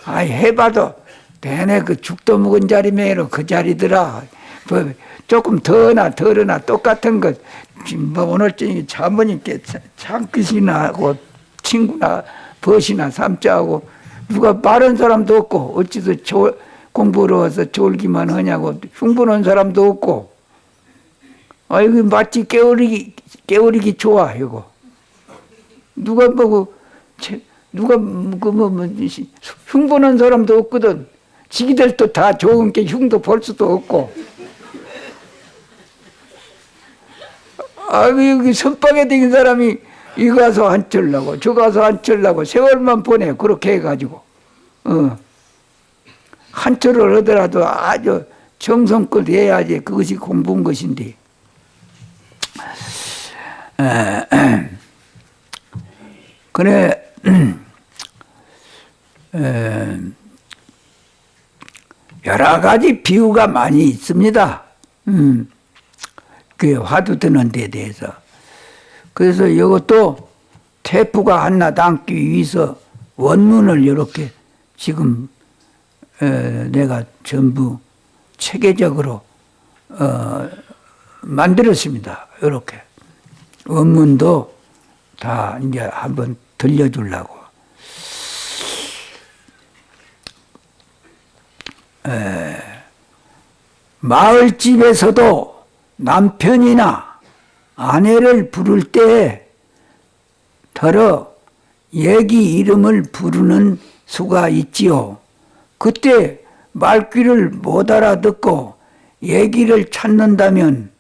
해봐도 내내 그 죽도 묵은 자리매로 그 자리더라. 뭐 조금 더나 덜으나 똑같은 것. 뭐 오늘 저녁에 사모님께 창끝이나 하고 친구나 벗이나 삼자하고 누가 말한 사람도 없고 어찌서 공부를 해서 졸기만 하냐고 흉보는 사람도 없고. 이거 마치 깨어리기 좋아 이거. 누가 보고 누가 흉보는 사람도 없거든. 지기들도 다 좋은 게 흉도 볼 수도 없고. 여기 선방에 댕긴 사람이 이거 가서 앉으려고 저 가서 앉으려고 세월만 보내. 그렇게 해가지고 한철을 하더라도 아주 정성껏 해야지 그것이 공부인 것인데. 그래 여러 가지 비유가 많이 있습니다. 그 화두 드는 데 대해서. 그래서 이것도 태프가 하나 담기 위해서 원문을 이렇게 지금 내가 전부 체계적으로 만들었습니다. 이렇게 원문도 다 이제 한번 들려주려고. 마을집에서도 남편이나 아내를 부를 때 더러 얘기 이름을 부르는 수가 있지요. 그때 말귀를 못 알아듣고 얘기를 찾는다면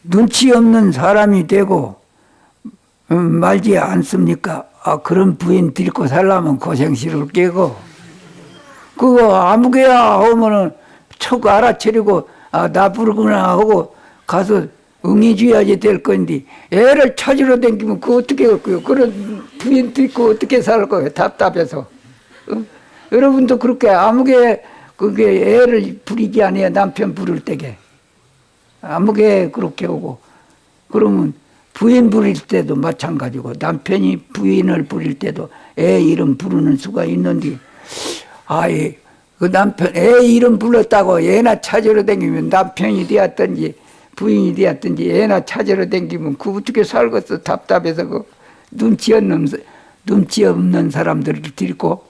눈치 없는 사람이 되고 말지 않습니까? 그런 부인 들고 살려면 고생스러울 게고 그거 아무개야 하면은 척 알아차리고 나 부르구나 하고 가서 응해줘야지 될 건데 애를 찾으러 다니면 그거 어떻게 할 거예요? 그런 부인 들고 어떻게 살 거예요? 답답해서. 여러분도 그렇게 아무개 그게 애를 부리지 않아요. 남편 부를 때게 아무개 그렇게 오고 그러면 부인 부릴 때도 마찬가지고 남편이 부인을 부릴 때도 애 이름 부르는 수가 있는데 그 남편 애 이름 불렀다고 애나 찾으러 다니면 남편이 되었든지 부인이 되었든지 애나 찾으러 다니면 그 어떻게 살겠어 답답해서 그 눈치 없는 사람들을 데리고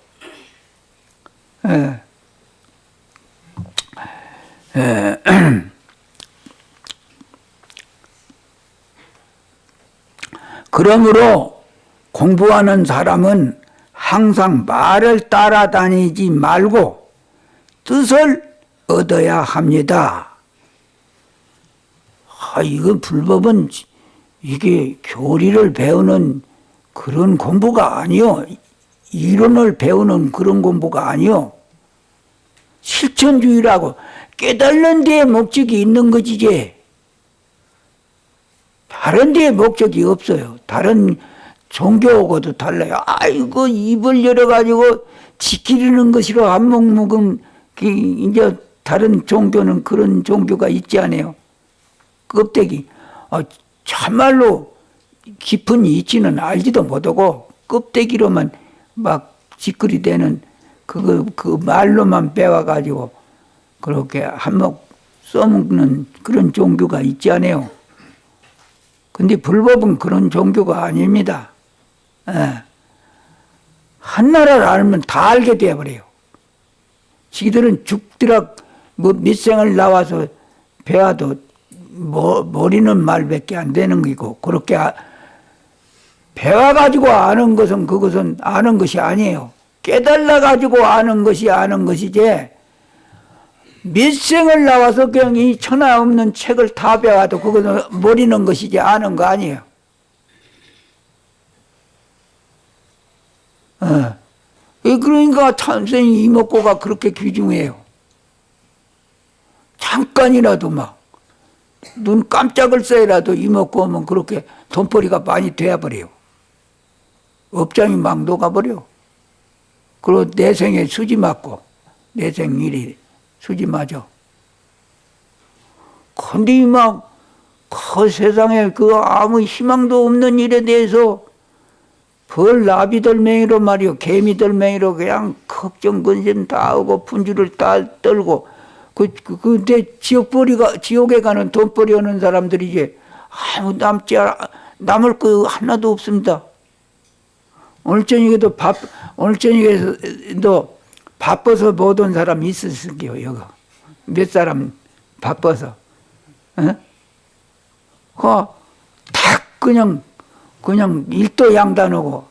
그러므로 공부하는 사람은 항상 말을 따라다니지 말고 뜻을 얻어야 합니다. 이건 불법은 이게 교리를 배우는 그런 공부가 아니요. 이론을 배우는 그런 공부가 아니요. 실천주의라고 깨달는 데에 목적이 있는 거지. 다른 데에 목적이 없어요. 다른 종교하고도 달라요. 아이고 입을 열어가지고 지키려는 것이로 한몫 먹은 이제 다른 종교는 그런 종교가 있지 않아요. 껍데기. 참말로 깊은 이치는 알지도 못하고 껍데기로만 막 짓거리대는 그 말로만 배워가지고 그렇게 한몫 써먹는 그런 종교가 있지 않아요. 근데 불법은 그런 종교가 아닙니다. 한나라를 알면 다 알게 되어버려요. 지들은 죽더락 몇 생을 나와서 배워도 머리는 말밖에 안 되는 거고 그렇게 배워가지고 아는 것은 그것은 아는 것이 아니에요. 깨달아가지고 아는 것이 아는 것이지 몇 생을 나와서 그냥 이 천하 없는 책을 다 배워도 그것은 모르는 것이지 아는 거 아니에요. 그러니까 참선이 이목고가 그렇게 귀중해요. 잠깐이라도 막 눈 깜짝을 써라도 이목고 오면 그렇게 돈벌이가 많이 되어버려요. 업장이 막 녹아버려. 그리고 내생에 수지 맞고 내생 일이 수지 맞아. 근데 막 그 세상에 그 아무 희망도 없는 일에 대해서 벌 나비들맹이로 말이요 개미들맹이로 그냥 걱정 근심 다 하고 분주를 다 떨고 내 지옥에 가는 돈벌이 오는 사람들이지 아무 남을 거 하나도 없습니다. 오늘 저녁에도 바빠서 못 온 사람이 있었을게요. 여기 몇 사람 바빠서 딱 그냥 일도 양단하고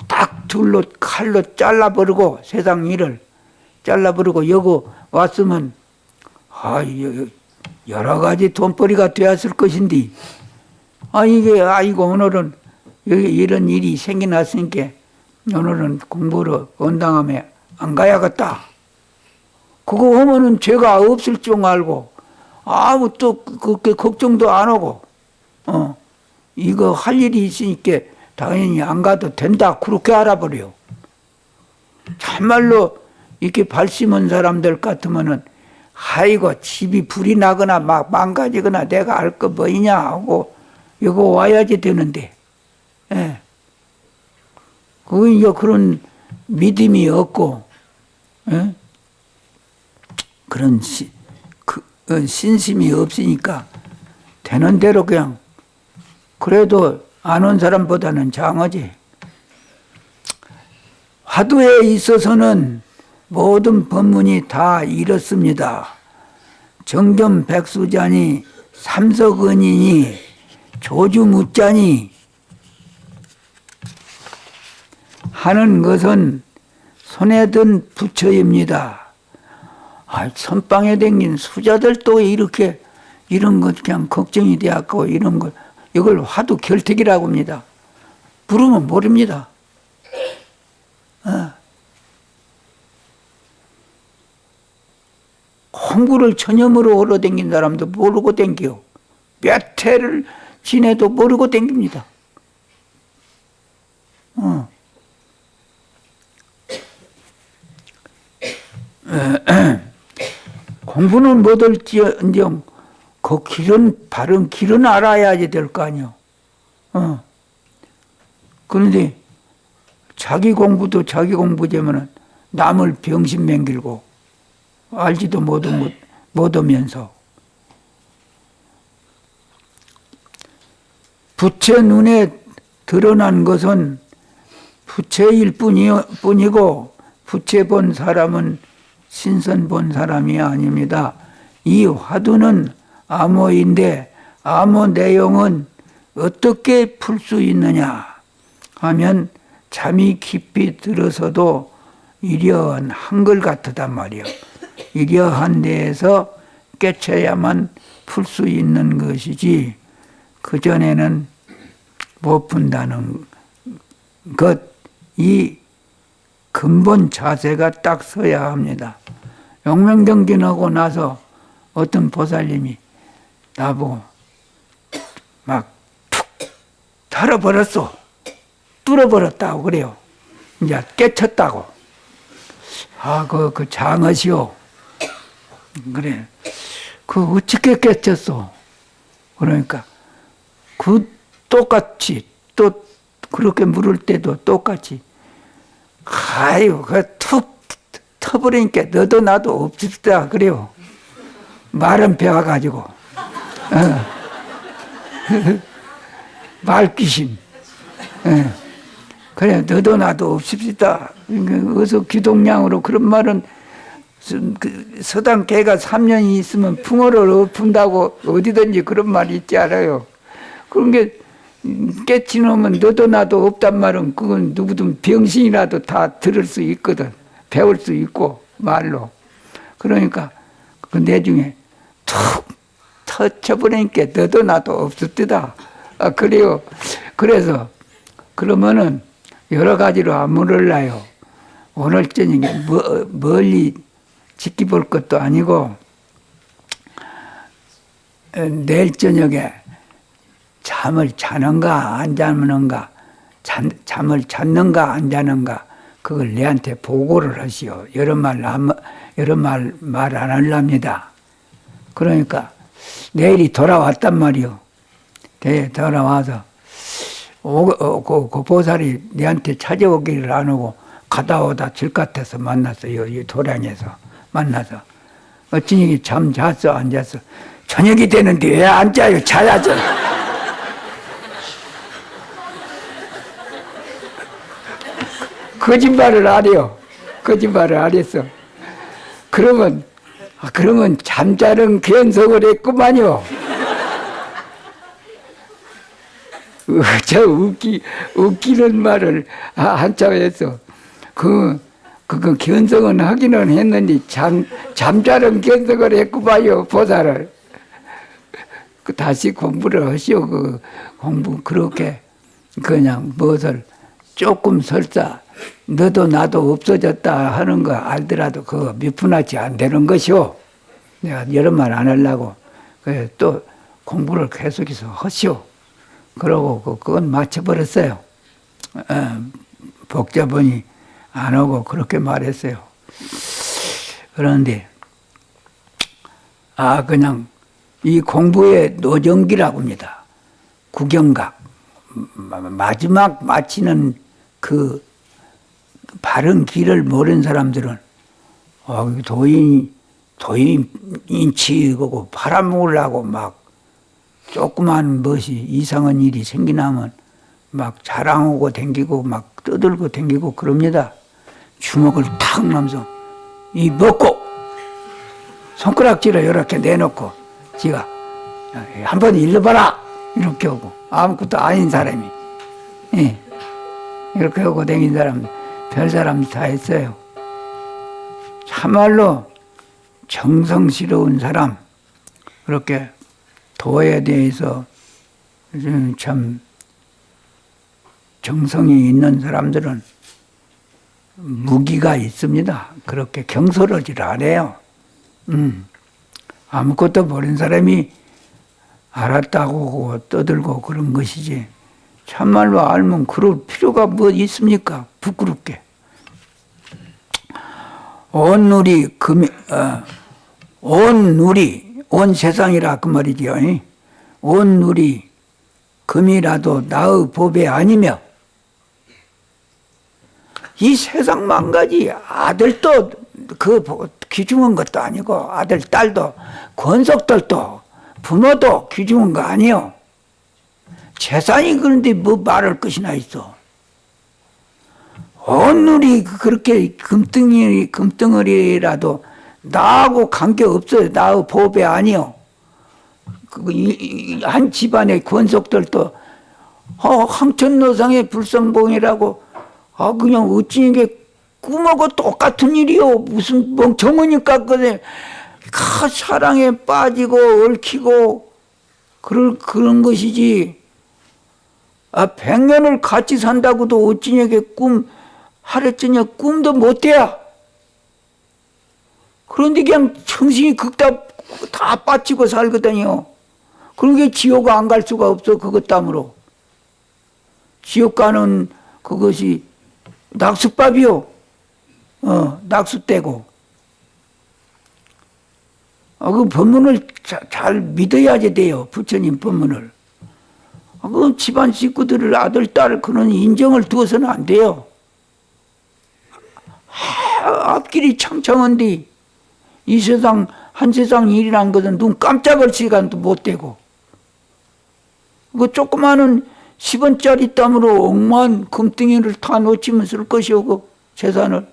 딱 둘로 칼로 잘라버리고 세상 일을 잘라버리고 여기 왔으면 여러 가지 돈벌이가 되었을 것인데 이거 오늘은 이런 일이 생겨났으니까 오늘은 공부로 원당함에 안 가야겠다. 그거 하면은 죄가 없을 줄 알고 아무 또 그렇게 걱정도 안 하고 이거 할 일이 있으니까 당연히 안 가도 된다 그렇게 알아버려. 참말로 이렇게 발심한 사람들 같으면은 아이고 집이 불이 나거나 막 망가지거나 내가 알 거 뭐이냐 하고 이거 와야지 되는데 그건 이제 그런 믿음이 없고 그런 신심이 없으니까 되는 대로 그냥 그래도 안 온 사람보다는 장하지. 화두에 있어서는 모든 법문이 다 이렇습니다. 정견 백수자니 삼석은이니 조주무자니 하는 것은 손에 든 부처입니다. 선방에 댕긴 수자들도 이렇게 이런 것 그냥 걱정이 되었고 이런 것 이걸 화두 결택이라고 합니다. 부르면 모릅니다. 공부를 전념으로 오러 댕긴 사람도 모르고 댕겨. 몇 해를 지내도 모르고 댕깁니다. 공부는 못할지언정 그 길은 바른 길은 알아야지 될 거 아니요. 그런데 자기 공부도 자기 공부지만은 남을 병신 맹길고 알지도 못하면서 부처 눈에 드러난 것은 부처일 뿐이고 부처 본 사람은 신선 본 사람이 아닙니다. 이 화두는 암호인데 암호 내용은 어떻게 풀 수 있느냐 하면 잠이 깊이 들어서도 이러한 한글 같으단 말이요. 이러한 데에서 깨쳐야만 풀 수 있는 것이지 그전에는 못 푼다는 것, 이 근본 자세가 딱 서야 합니다. 용맹정진하고 나서 어떤 보살님이 나보고 막 툭 털어버렸어. 뚫어버렸다고 그래요. 이제 깨쳤다고. 그 장어시오. 그래. 어떻게 깨쳤어? 그러니까 똑같이 또 그렇게 물을 때도 똑같이 툭 터버리니까 너도 나도 없었다 그래요. 말은 배워가지고 말귀신. 그래 너도 나도 없읍시다. 어서 기동량으로 그런 말은 서당 개가 3년이 있으면 풍어를 엎은다고 어디든지 그런 말이 있지 않아요. 그런 게 깨치놓으면 너도 나도 없단 말은 그건 누구든 병신이라도 다 들을 수 있거든. 배울 수 있고 말로. 그러니까 그 내중에 툭 터쳐버리니까 너도 나도 없었다. 그래요. 그래서 그러면은 여러 가지로 안무를 놔요. 오늘 저녁에 멀리 지켜볼 것도 아니고 내일 저녁에 잠을 자는가 안 자는가 잠을 잤는가 안 자는가 그걸 내한테 보고를 하시오. 여러 말 안 하랍니다. 그러니까 내일이 돌아왔단 말이오. 돌아와서 그 보살이 내한테 찾아오기를 안 오고 가다 오다 질같아서 만났어요. 이 도량에서 만나서 어찌니 잠 잤어 안 잤어? 저녁이 되는데 왜 안 자요? 자야죠. 거짓말을 안 해요. 거짓말을 안 했어. 그러면 잠자는 견성을 했구만요. 저 웃기는 말을 한참 했어. 그 견성은 하기는 했는데 잠자는 견성을 했구만요. 보살을. 다시 공부를 하시오. 공부 그렇게 그냥 무엇을 조금 설사 너도 나도 없어졌다 하는 거 알더라도 그거 미분하지 안 되는 것이오. 내가 여러 말 안 하려고. 그래 또 공부를 계속해서 하시오. 그러고 그건 맞춰버렸어요. 복잡하니 안 하고 그렇게 말했어요. 그런데 그냥 이 공부의 노정기라고 합니다. 구경각. 마지막 마치는 그 바른 길을 모르는 사람들은 도인치고 팔아먹으려고 막 조그만 것이 이상한 일이 생기나면 막 자랑하고 댕기고 막 떠들고 댕기고 그럽니다. 주먹을 탁 남서 이 먹고 손가락질을 이렇게 내놓고 지가 한번 일러봐라 이렇게 하고 아무것도 아닌 사람이 이렇게 하고 댕긴 사람 별 사람이 다 있어요. 참말로 정성스러운 사람 그렇게 도에 대해서 참 정성이 있는 사람들은 무기가 있습니다. 그렇게 경솔하지 않아요. 아무것도 모르는 사람이 알았다고 떠들고 그런 것이지 참말로 알면 그럴 필요가 뭐 있습니까? 부끄럽게. 온 누리 온 세상이라 그 말이죠. 온 누리 금이라도 나의 보배 아니며 이 세상 망가지 아들도 그 귀중한 것도 아니고 아들 딸도 권속들도 부모도 귀중한 거 아니요. 재산이 그런데 뭐 말할 것이나 있어. 온누리 그렇게 금덩어리라도 나하고 관계없어요. 나의 보배 아니요. 한 집안의 권속들도 황천노상의 불성봉이라고 그냥 어찌 이게 꿈하고 똑같은 일이요. 무슨 멍청하니까 그래. 사랑에 빠지고 얽히고 그런 것이지. 100년을 같이 산다고도 어찌냐게 하랬더니 꿈도 못 돼야. 그런데 그냥 정신이 다 빠지고 살거든요. 그러게 지옥 안 갈 수가 없어. 그것 때문에. 지옥 가는 그것이 낙숫밥이요. 낙숫대고. 그 법문을 잘 믿어야지 돼요. 부처님 법문을. 그 집안 식구들을 아들, 딸 그런 인정을 두어서는 안 돼요. 앞길이 창창한데 이 세상 한 세상 일이란 것은 눈 깜짝할 시간도 못 되고 그 조그마한 10원짜리 땀으로 억만 금덩이를 다 놓치면 쓸 것이오. 그 재산을.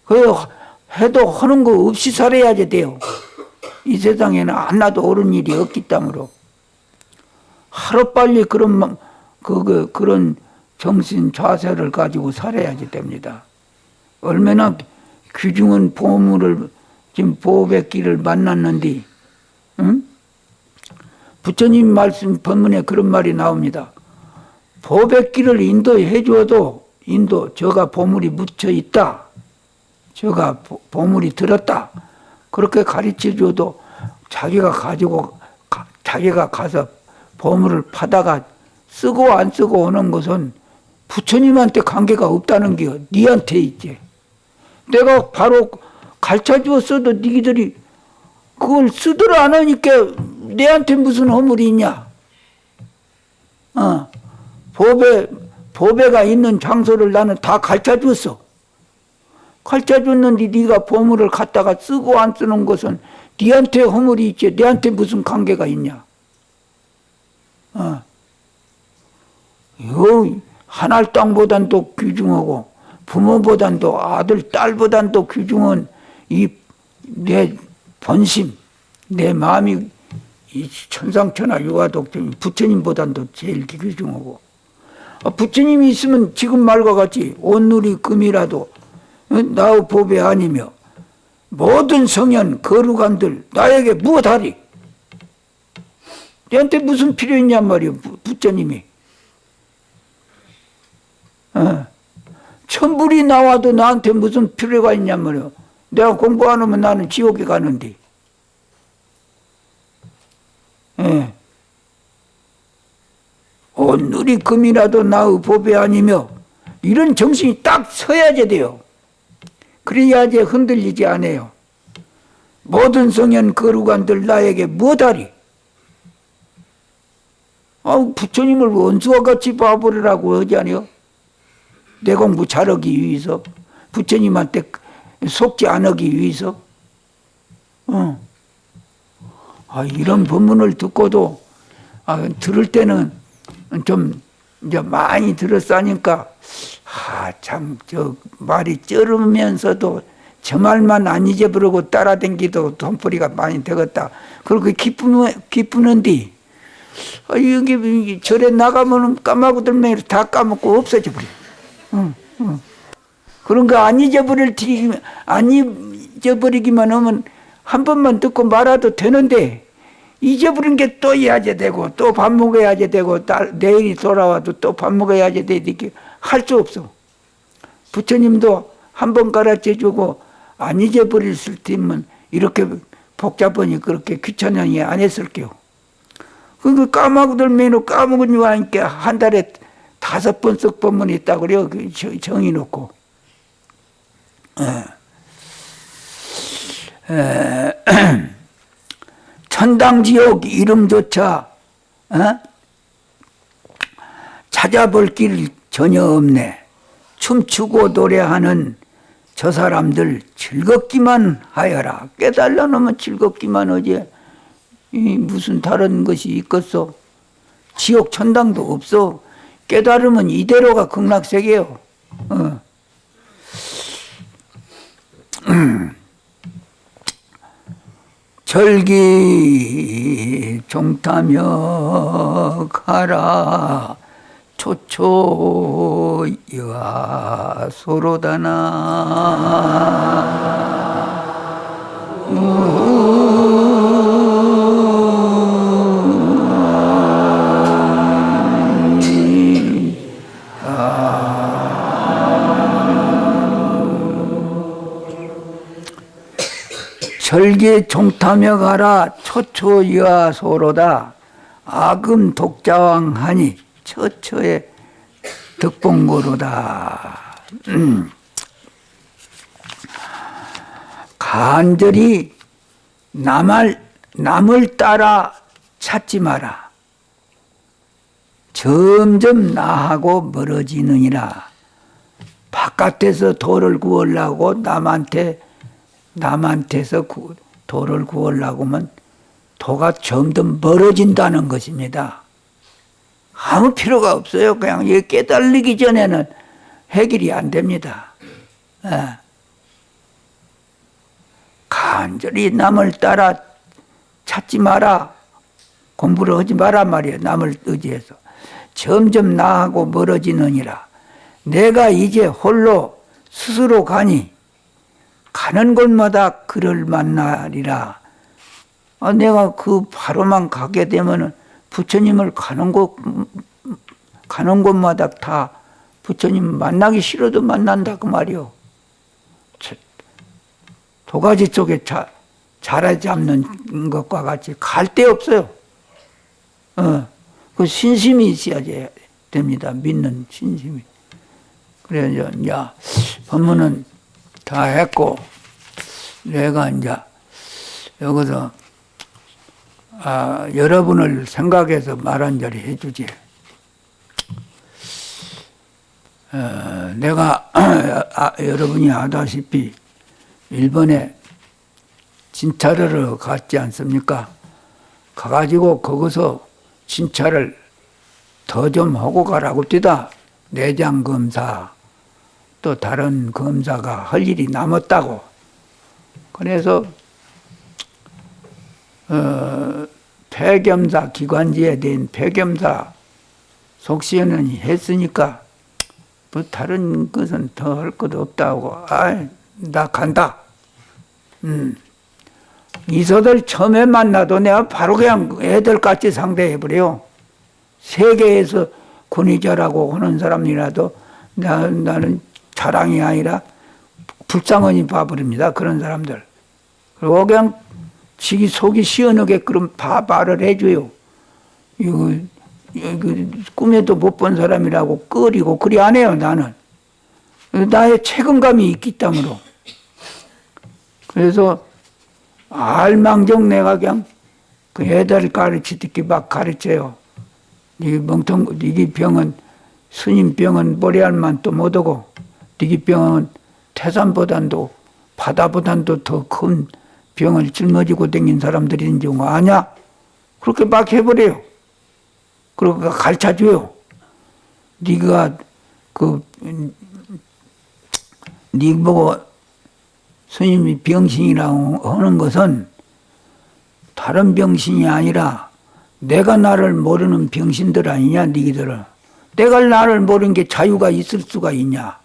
그 해도 하는 거 없이 살아야지 돼요. 이 세상에는 하나도 옳은 일이 없기 때문에 하루빨리 그런 정신 자세를 가지고 살아야지 됩니다. 얼마나 귀중한 보물을 지금 보배길을 만났는데, 응? 부처님 말씀 법문에 그런 말이 나옵니다. 보배길을 인도해 주어도 저가 보물이 묻혀 있다. 저가 보물이 들었다. 그렇게 가르쳐 줘도 자기가 가서 보물을 파다가 쓰고 안 쓰고 오는 것은 부처님한테 관계가 없다는 게 니한테 있지. 내가 바로 가르쳐 주었어도 니들이 그걸 쓰들 안 하니까 내한테 무슨 허물이 있냐. 보배가 있는 장소를 나는 다 가르쳐 줬어. 가르쳐 줬는데 네가 보물을 갖다가 쓰고 안 쓰는 것은 니한테 허물이 있지. 내한테 무슨 관계가 있냐. 이거 하늘 땅보단도 귀중하고 부모보단도 아들 딸보단도 귀중한 이 내 본심, 내 마음이 이 천상천하 유화독존 부처님보단도 제일 귀중하고 부처님이 있으면 지금 말과 같이 온누리 금이라도 나의 보배 아니며 모든 성현 거룩한들 나에게 무엇하리? 내한테 무슨 필요 있냔 말이오. 부처님이. 천불이 나와도 나한테 무슨 필요가 있냔 말이오. 내가 공부 안 하면 나는 지옥에 가는데. 온누리 금이라도 나의 보배 아니며 이런 정신이 딱 서야지 돼요. 그래야지 흔들리지 않아요. 모든 성현 거룩한들 나에게 무엇하리? 부처님을 원수와 같이 봐버리라고 하지 않아요? 내 공부 잘하기 위해서 부처님한테 속지 안 하기 위해서 이런 법문을 듣고도 들을 때는 좀 이제 많이 들었으니까 참 저 말이 쩔으면서도 저 말만 안 잊어버리고 따라댕기도 돈벌이가 많이 되겠다. 그렇게 기쁘는데 여기 절에 나가면 까마고들면 다 까먹고 없어져 버려. 그런 거 안 잊어버리기만 하면 한 번만 듣고 말아도 되는데 잊어버린 게 또 해야지 되고 또 밥 먹어야지 되고 내일이 돌아와도 또 밥 먹어야지 되니까 할 수 없어. 부처님도 한 번 가르쳐주고 안 잊어버렸을 테면 이렇게 복잡하니 그렇게 귀찮으니 안 했을게요. 그 까마고들면 까먹은 줄 아니까 한 달에 5번씩 법문이 있다고 그래요. 정해놓고. 천당지옥 이름조차 찾아볼 길 전혀 없네. 춤추고 노래하는 저 사람들 즐겁기만 하여라. 깨달아 놓으면 즐겁기만 하지. 무슨 다른 것이 있겠어? 지옥 천당도 없어. 깨달으면 이대로가 극락세계요. 절기 종타며 가라. 초초야 소로다나. 절기에 종타며 가라. 초초야 소로다. 악음 독자왕하니 처처의 덕봉고로다. 간절히 남을 따라 찾지 마라. 점점 나하고 멀어지느니라. 바깥에서 도를 구하려고 남한테서 도를 구하려고 하면 도가 점점 멀어진다는 것입니다. 아무 필요가 없어요. 그냥 깨달리기 전에는 해결이 안 됩니다. 간절히 남을 따라 찾지 마라. 공부를 하지 마라 말이에요. 남을 의지해서. 점점 나하고 멀어지느니라. 내가 이제 홀로 스스로 가니 가는 곳마다 그를 만나리라. 내가 그 바로만 가게 되면은 부처님을 가는 곳마다 다 부처님 만나기 싫어도 만난다 그 말이요. 도가지 쪽에 자라 잡는 것과 같이 갈 데 없어요. 그 신심이 있어야 됩니다. 믿는 신심이. 그래서 이제 법문은 다 했고 내가 이제 여기서 여러분을 생각해서 말 한 자리 해주지. 내가 여러분이 아다시피 일본에 진찰하러 갔지 않습니까? 가가지고 거기서 진찰을 더 좀 하고 가라고 뛰다. 내장 검사 또 다른 검사가 할 일이 남았다고. 그래서 폐겸사 기관지에 대한 폐겸사 속시원은 했으니까 뭐 다른 것은 더 할 것도 없다고. 나 간다. 이서들 처음에 만나도 내가 바로 그냥 애들같이 상대해버려요. 세계에서 권위자라고 하는 사람이라도 나는 자랑이 아니라 불쌍하니 봐버립니다. 그런 사람들. 그리고 그냥 지기 속이 시원하게끔 말을 해줘요. 이거 꿈에도 못 본 사람이라고 꺼리고 그리 안 해요. 나는 나의 책임감이 있기 때문에. 그래서 알망정 내가 그냥 그 애들 가르치듯이 막 가르쳐요. 이 병은 스님 병은 모래알만 또 못하고 이 병은 태산보단도 바다보단도 더 큰 병을 짊어지고 다닌 사람들인 줄 아냐? 그렇게 막 해버려요. 그러고 가르쳐줘요. 네가 네 보고 스님이 병신이라고 하는 것은 다른 병신이 아니라 내가 나를 모르는 병신들 아니냐, 니들은. 내가 나를 모르는 게 자유가 있을 수가 있냐.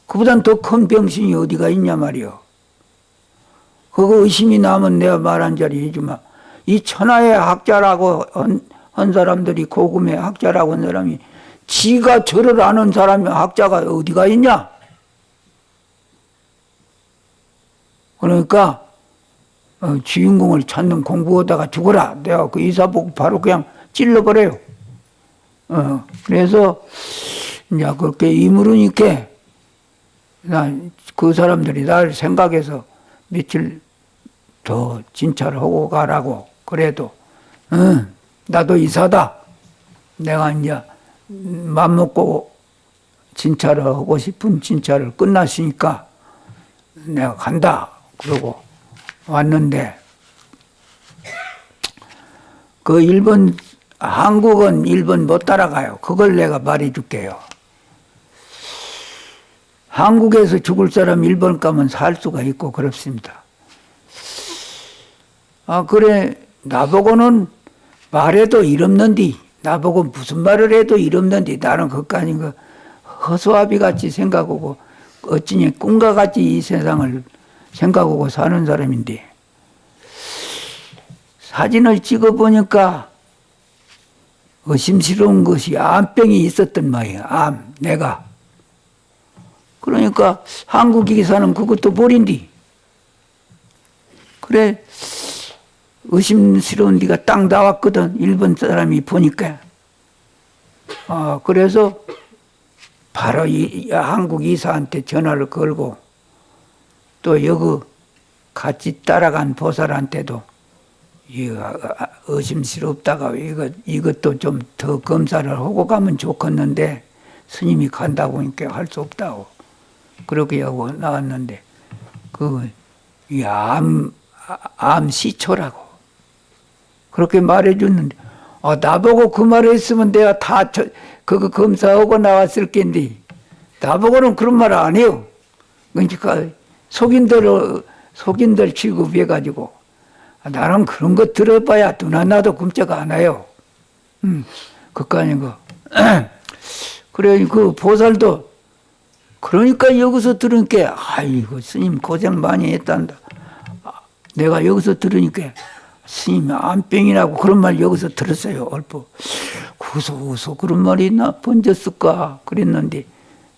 그보단 더 큰 병신이 어디가 있냐 말이요. 그거 의심이 나면 내가 말한 자리 해주마. 이 천하의 학자라고 한 사람들이 고금의 학자라고 한 사람이 지가 저를 아는 사람이 학자가 어디가 있냐? 그러니까 주인공을 찾는 공부하다가 죽어라. 내가 그 이사 보고 바로 그냥 찔러버려요. 그래서 이제 그렇게 이물으니까 그 사람들이 나를 생각해서 며칠 더 진찰하고 가라고. 그래도 나도 이사다. 내가 이제 맘먹고 진찰을 하고 싶은 진찰을 끝났으니까 내가 간다. 그러고 왔는데 그 일본, 한국은 일본 못 따라가요. 그걸 내가 말해 줄게요. 한국에서 죽을 사람 일본 가면 살 수가 있고 그렇습니다. 아, 그래. 나보고는 말해도 이없는디, 나보고 무슨 말을 해도 이없는디, 나는 그까지 그 허수아비 같이 생각하고, 어찌니 꿈과 같이 이 세상을 생각하고 사는 사람인데, 사진을 찍어보니까 의심스러운 것이 암병이 있었단 말이야. 암, 내가. 그러니까 한국 기사는 그것도 버린디. 그래, 의심스러운 데가 딱 나왔거든. 일본 사람이 보니까. 그래서 바로 이 한국 이사한테 전화를 걸고 또 여기 같이 따라간 보살한테도 이거 의심스럽다가 이것도 좀 더 검사를 하고 가면 좋겠는데 스님이 간다고 하니까 할 수 없다고 그렇게 하고 나왔는데 이 암 시초라고 그렇게 말해줬는데 나보고 그 말을 했으면 내가 다 그거 검사하고 나왔을 텐데 나보고는 그런 말 안 해요. 그러니까 속인들 취급해가지고 나는 그런 거 들어봐야 눈 하나도 끔찍 안 해요. 그거 아니고 그래 그 보살도 그러니까 여기서 들으니까 아이고 스님 고생 많이 했단다. 내가 여기서 들으니까 스님 암병이라고 그런 말 여기서 들었어요. 얼핏 어디서 그런 말이 나 번졌을까 그랬는데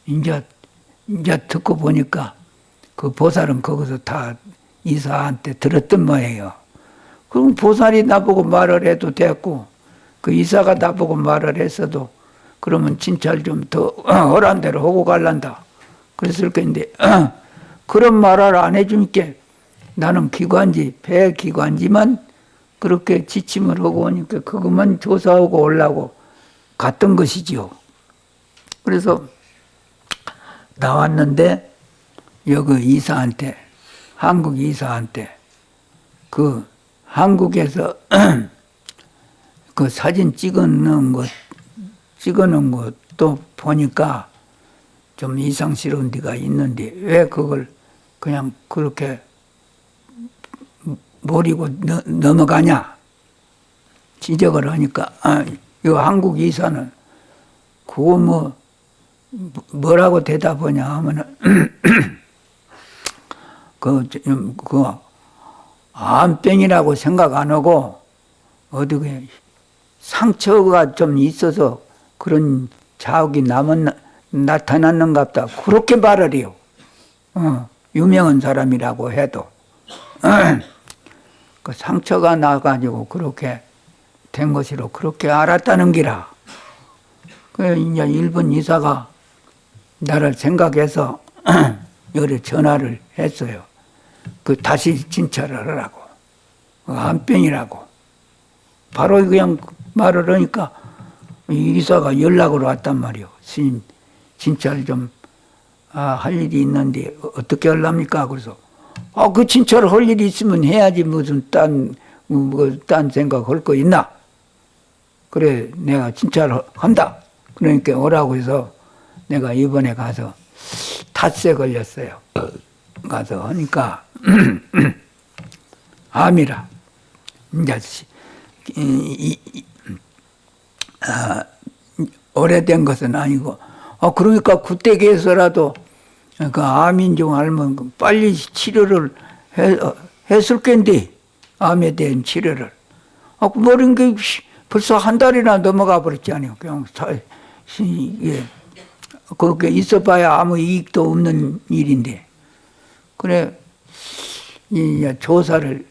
이제 듣고 보니까 그 보살은 거기서 다 이사한테 들었던 모양이에요. 그럼 보살이 나보고 말을 해도 됐고 그 이사가 나보고 말을 했어도 그러면 진찰 좀 더 허란 대로 하고 갈란다 그랬을 건데 그런 말을 안 해주니까 나는 배 기관지만 그렇게 지침을 하고 오니까 그것만 조사하고 오려고 갔던 것이지요. 그래서 나왔는데 여기 이사한테 한국 이사한테 그 한국에서 그 사진 찍어놓은 것도 보니까 좀 이상스러운 데가 있는데 왜 그걸 그냥 그렇게 모르고 넘어가냐 지적을 하니까 이 한국 이사는 그거 뭐라고 대답하냐 하면은 그 암병이라고 생각 안 하고 어떻게 상처가 좀 있어서 그런 자욱이 나타났는갑다 그렇게 말을 해요. 유명한 사람이라고 해도 그 상처가 나가지고 그렇게 된 것이로 그렇게 알았다는 기라. 그 이제 일본 이사가 나를 생각해서 여기 전화를 했어요. 그 다시 진찰을 하라고. 암병이라고. 바로 그냥 말을 하니까 이사가 연락을 왔단 말이요. 스님 진찰 좀 할 일이 있는데 어떻게 하랍니까? 그래서 그 진찰을 할 일이 있으면 해야지 무슨 딴 생각 할 거 있나? 그래 내가 진찰을 한다. 그러니까 오라고 해서 내가 이번에 가서 탓에 걸렸어요. 가서 하니까 암이라 이제 오래된 것은 아니고 그러니까 그때 계서라도 그 암인 중 알면 빨리 치료를 했을 텐데 암에 대한 치료를 모르는 게 벌써 한 달이나 넘어가 버렸지 않아요. 그냥 그렇게 있어봐야 아무 이익도 없는 일인데 그래 이 조사를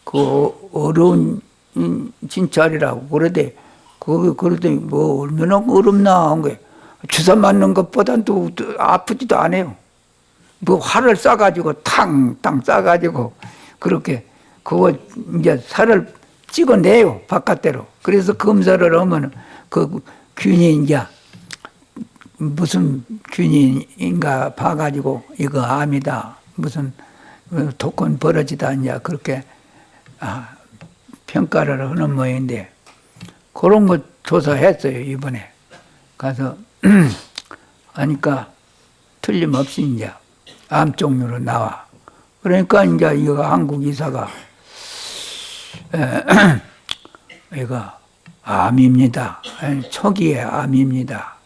그 어려운 진찰이라고 그러대 그러더니 뭐 얼마나 어렵나 한 거예요. 주사 맞는 것보다도 아프지도 않아요. 뭐 활을 쏴가지고 탕탕 쏴가지고 그렇게 그거 이제 살을 찍어내요 바깥대로. 그래서 검사를 하면 그 균이 이제 무슨 균인가 봐가지고 이거 암이다. 무슨 독한 버러지다. 이제 그렇게 평가를 하는 모양인데 그런 거 조사했어요. 이번에 가서 하니까 틀림없이 이제 암 종류로 나와. 그러니까 이제 이거 한국 의사가 이거 암입니다. 초기의 암입니다.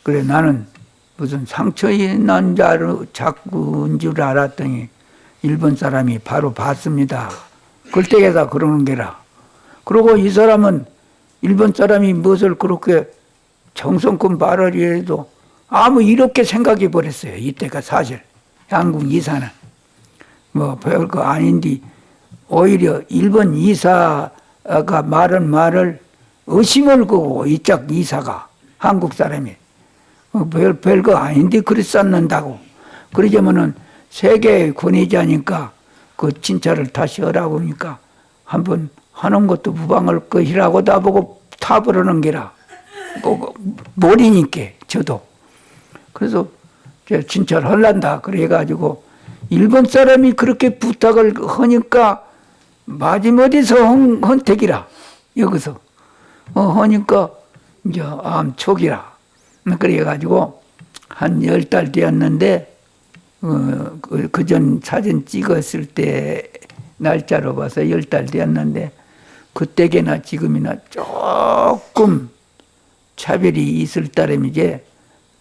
그래 나는 무슨 상처 난 자로 자꾸인 줄 알았더니 일본 사람이 바로 봤습니다. 그때에다 그러는 게라. 그리고 이 사람은 일본 사람이 무엇을 그렇게 정성껏 말을 해도 아무 이렇게 생각해 버렸어요. 이때가 사실 한국 이사는 뭐 별거 아닌데 오히려 일본 이사가 말한 말을 의심을 거고 이짝 이사가 한국 사람이 별거 아닌데 그랬었는다고. 그러자면은 세계의 권위자니까 그 진찰을 다시 하라고 하니까 한번 하는 것도 무방할 것이라고 나보고 타버리는 게라. 모르니까 저도. 그래서 진찰하란다 그래가지고 일본 사람이 그렇게 부탁을 하니까 마지못해서 헌택이라 여기서 하니까 이제 암 초기라. 그래가지고 한 10달 되었는데 그전 사진 찍었을 때 날짜로 봐서 10달 되었는데 그때게나 지금이나 조금 차별이 있을 따름 이제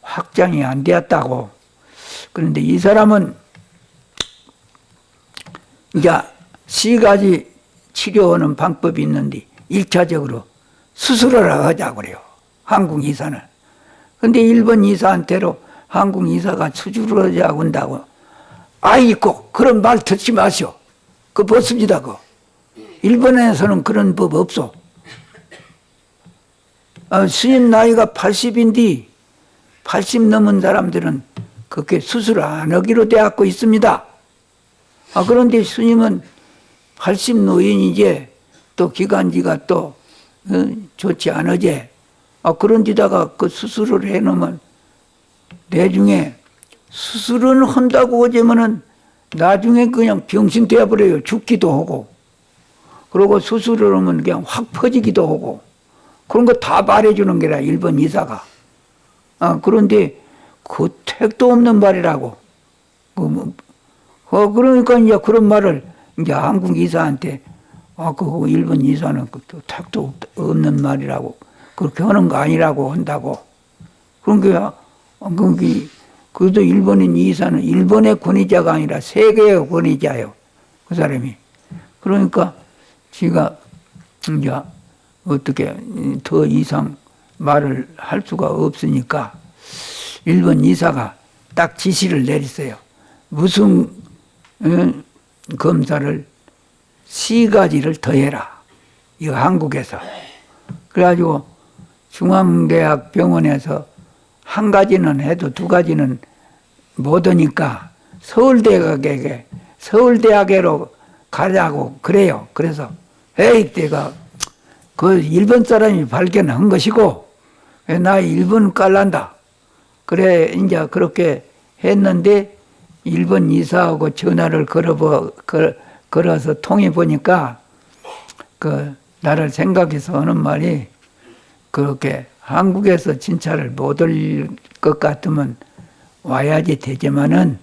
확장이 안 되었다고. 그런데 이 사람은 이제 4가지 치료하는 방법이 있는데 1차적으로 수술을 하자고 그래요. 한국 의사는. 근데 일본 의사한테로 한국 의사가 수술을 하자고 한다고. 아이고 그런 말 듣지 마시오. 그거 벗습니다. 그거. 일본에서는 그런 법 없어. 스님 나이가 80인데 80 넘은 사람들은 그렇게 수술 안 하기로 되었고 있습니다. 그런데 스님은 80 노인이제 또 기관지가 또 좋지 않으제. 그런 데다가 그 수술을 해놓으면 나중에 수술은 한다고 하자면은 나중에 그냥 병신 되어버려요. 죽기도 하고. 그리고 수술을 하면 그냥 확 퍼지기도 하고. 그런 거 다 말해주는 게라 일본 의사가. 그런데 그 택도 없는 말이라고. 그러니까 이제 그런 말을 이제 한국 의사한테 그 일본 의사는 그 택도 없는 말이라고. 그렇게 하는 거 아니라고 한다고. 그러니까 그래도 일본인 의사는 일본의 권위자가 아니라 세계의 권위자예요. 그 사람이. 그러니까 지가 이제 어떻게 더 이상 말을 할 수가 없으니까 일본 의사가 딱 지시를 내렸어요. 무슨 검사를 4가지를 더 해라. 이거 한국에서. 그래가지고 중앙대학 병원에서 1가지는 해도 2가지는 못 하니까 서울대학에로 가자고 그래요. 그래서 에이 내가 그 일본 사람이 발견한 것이고 나 일본 깔란다. 그래 이제 그렇게 했는데 일본 이사하고 전화를 걸어서 통해 보니까 그 나를 생각해서 하는 말이 그렇게 한국에서 진찰을 못 올 것 같으면 와야지 되지만은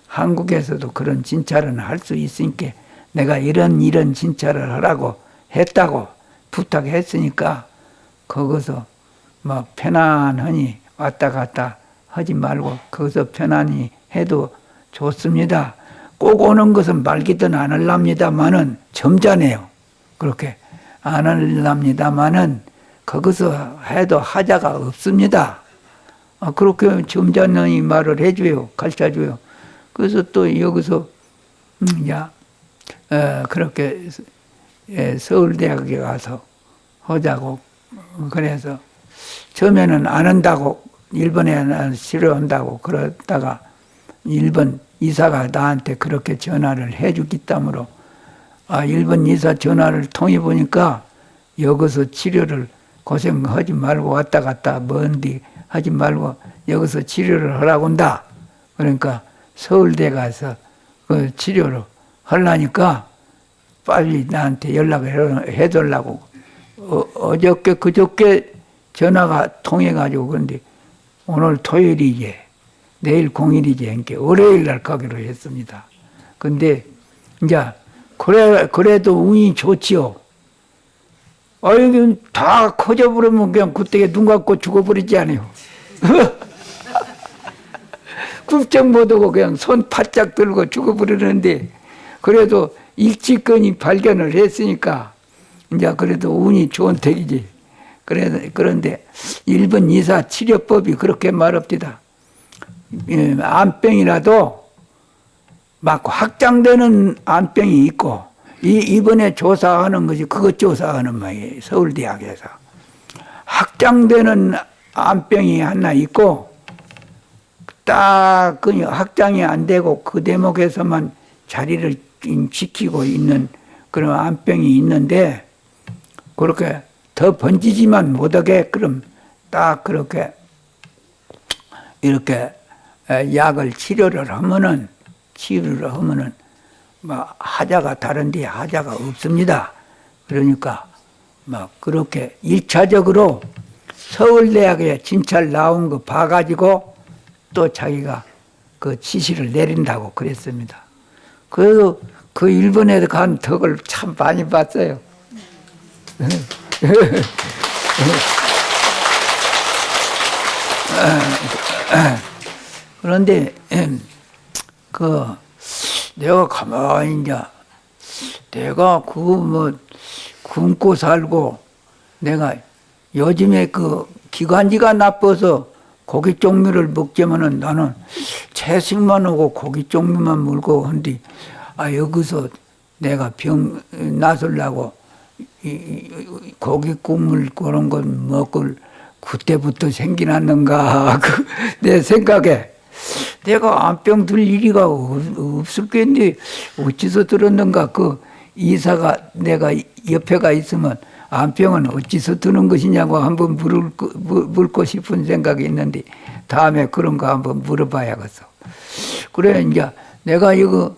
한국에서도 그런 진찰은 할 수 있으니까 내가 이런 진찰을 하라고 했다고 부탁했으니까 거기서 뭐 편안하니 왔다 갔다 하지 말고 거기서 편안히 해도 좋습니다. 꼭 오는 것은 말기든 안 하랍니다마는 점잖아요. 그렇게 안 하랍니다마는 거기서 해도 하자가 없습니다. 그렇게 점잖이 말을 해줘요. 가르쳐줘요. 그래서 또 여기서 그렇게 서울대학에 가서 하자고 그래서 처음에는 안 한다고 일본에 싫어한다고 그러다가 일본 이사가 나한테 그렇게 전화를 해주기 때문에 일본 이사 전화를 통해 보니까 여기서 치료를 고생하지 말고 왔다 갔다 먼데 하지 말고 여기서 치료를 하라고 한다. 그러니까 서울대 가서 그 치료를 하려니까 빨리 나한테 연락을 해달라고 어저께 그저께 전화가 통해가지고 그런데 오늘 토요일이지 내일 공일이지 그러니까 월요일 날 가기로 했습니다. 근데 이제 그래도 운이 좋지요. 여기 다 커져버리면 그냥 그때 눈 감고 죽어버리지 않아요. 굽쩍 못하고 그냥 손 바짝 들고 죽어버리는데 그래도 일찍건이 발견을 했으니까 이제 그래도 운이 좋은 택이지. 그런데 일본 의사 치료법이 그렇게 말합니다. 암병이라도 막 확장되는 암병이 있고 이번에 조사하는 것이 그것 조사하는 말이에요. 서울대학에서. 확장되는 암병이 하나 있고 딱 그 확장이 안 되고 그 대목에서만 자리를 지키고 있는 그런 암병이 있는데 그렇게 더 번지지만 못하게 그럼 딱 그렇게 이렇게 약을 치료를 하면은 막 하자가 다른데 하자가 없습니다. 그러니까 막 그렇게 1차적으로 서울대학에 진찰 나온 거 봐가지고 또 자기가 그 지시를 내린다고 그랬습니다. 그래서 그 일본에 간 덕을 참 많이 봤어요. 그런데 내가 가만히 이제 내가 굶고 살고 내가 요즘에 기관지가 나빠서 고기 종류를 먹자면은 나는 채식만 하고 고기 종류만 먹고 한데 여기서 내가 병 나서려고 고기 국물 그런 건 먹을 그때부터 생기났는가 내 생각에 내가 암병 들 일이가 없을 텐데 어찌서 들었는가 그 이사가 내가 옆에가 있으면 암병은 어찌서 드는 것이냐고 한번 물고 싶은 생각이 있는데 다음에 그런 거 한번 물어봐야겠어. 그래 이제 내가 이거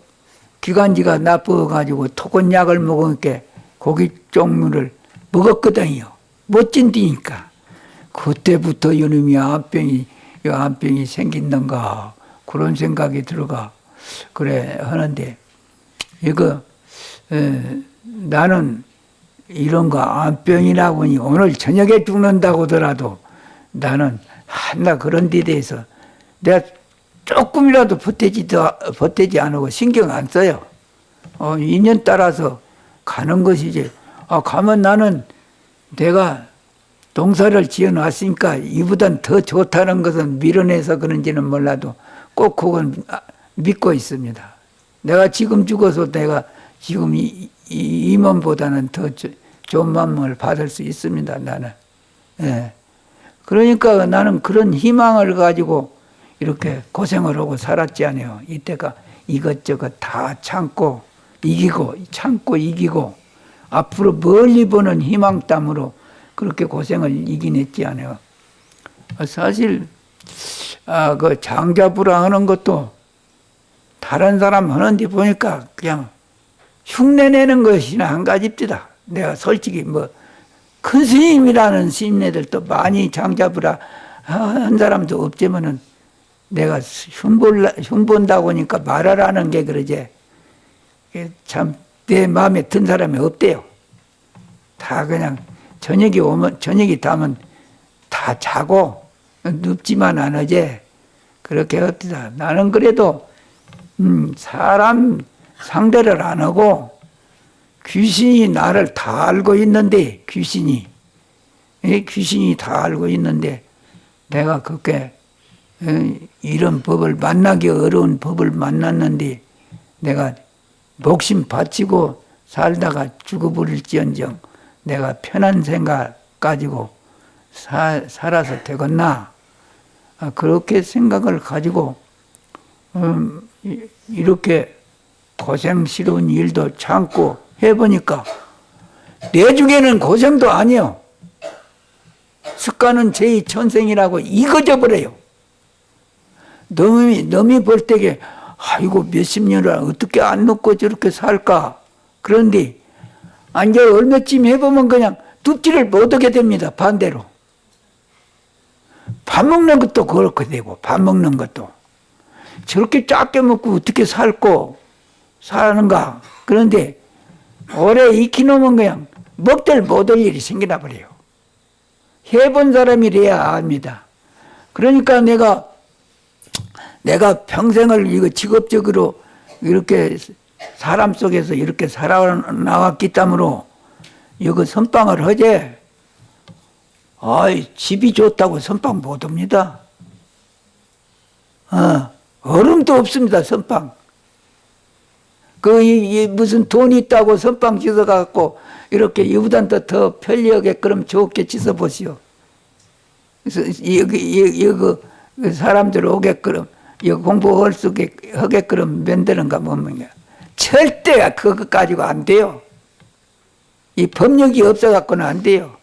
기관지가 나빠가지고 토건약을 먹으니까 고기 종류를 먹었거든요. 멋진디니까 그때부터 이놈이 암병이 생긴던가 그런 생각이 들어가 그래 하는데 이거 나는 이런 거 암병이라고 하니 오늘 저녁에 죽는다고 하더라도 나는 하나 그런 데 대해서 내가 조금이라도 보태지 않고 신경 안 써요. 인연 따라서 가는 것이지. 가면 나는 내가 동사를 지어놨으니까 이보단 더 좋다는 것은 밀어내서 그런지는 몰라도 꼭 그건 믿고 있습니다. 내가 지금 죽어서 내가 지금 이 몸보다는 더 좋은 마음을 받을 수 있습니다. 나는. 예. 그러니까 나는 그런 희망을 가지고 이렇게 고생을 하고 살았지 않아요. 이때가 이것저것 다 참고 이기고 앞으로 멀리 보는 희망땀으로 그렇게 고생을 이겨냈지 않아요. 사실 그 장자부라 하는 것도 다른 사람 하는데 보니까 그냥 흉내내는 것이나 한 가지입니다. 내가 솔직히 큰 스님이라는 스님네들도 많이 장자부라 한 사람도 없지만은 내가 흉본다고 하니까 말하라는 게 그러지. 참 내 마음에 든 사람이 없대요. 다 그냥 저녁이 되면 다 자고 눕지만 않으지. 그렇게 어떠다. 나는 그래도 사람 상대를 안 하고 귀신이 나를 다 알고 있는데 귀신이 다 알고 있는데 내가 그렇게 이런 법을 만나기 어려운 법을 만났는데 내가 목숨 바치고 살다가 죽어버릴지언정 내가 편한 생각 가지고 살아서 되겠나 그렇게 생각을 가지고 이렇게 고생스러운 일도 참고 해보니까 내 중에는 고생도 아니요. 습관은 제2천생이라고 익어져 버려요. 놈이 볼 때게 아이고 몇십 년을 어떻게 안 먹고 저렇게 살까. 그런데 이제 얼마쯤 해보면 그냥 뚝지를 못 하게 됩니다. 반대로. 밥 먹는 것도 그렇게 되고, 밥 먹는 것도. 저렇게 작게 먹고 어떻게 살고 사는가. 그런데 오래 익히놓으면 그냥 먹들 못할 일이 생기나 버려요. 해본 사람이래야 압니다. 그러니까 내가 평생을 이거 직업적으로 이렇게 사람 속에서 이렇게 살아나왔기 때문에 이거 선빵을 하재. 집이 좋다고 선빵 못 옵니다. 얼음도 없습니다, 선빵. 무슨 돈이 있다고 선빵 씻어갖고 이렇게 이보다 더 편리하게끔 좋게 씻어보시오. 그래서 여기 사람들 오게끔 여기 공부할 수 하게끔 만드는가 뭡니까? 절대 그거 가지고 안 돼요. 이 법력이 없어갖고는 안 돼요.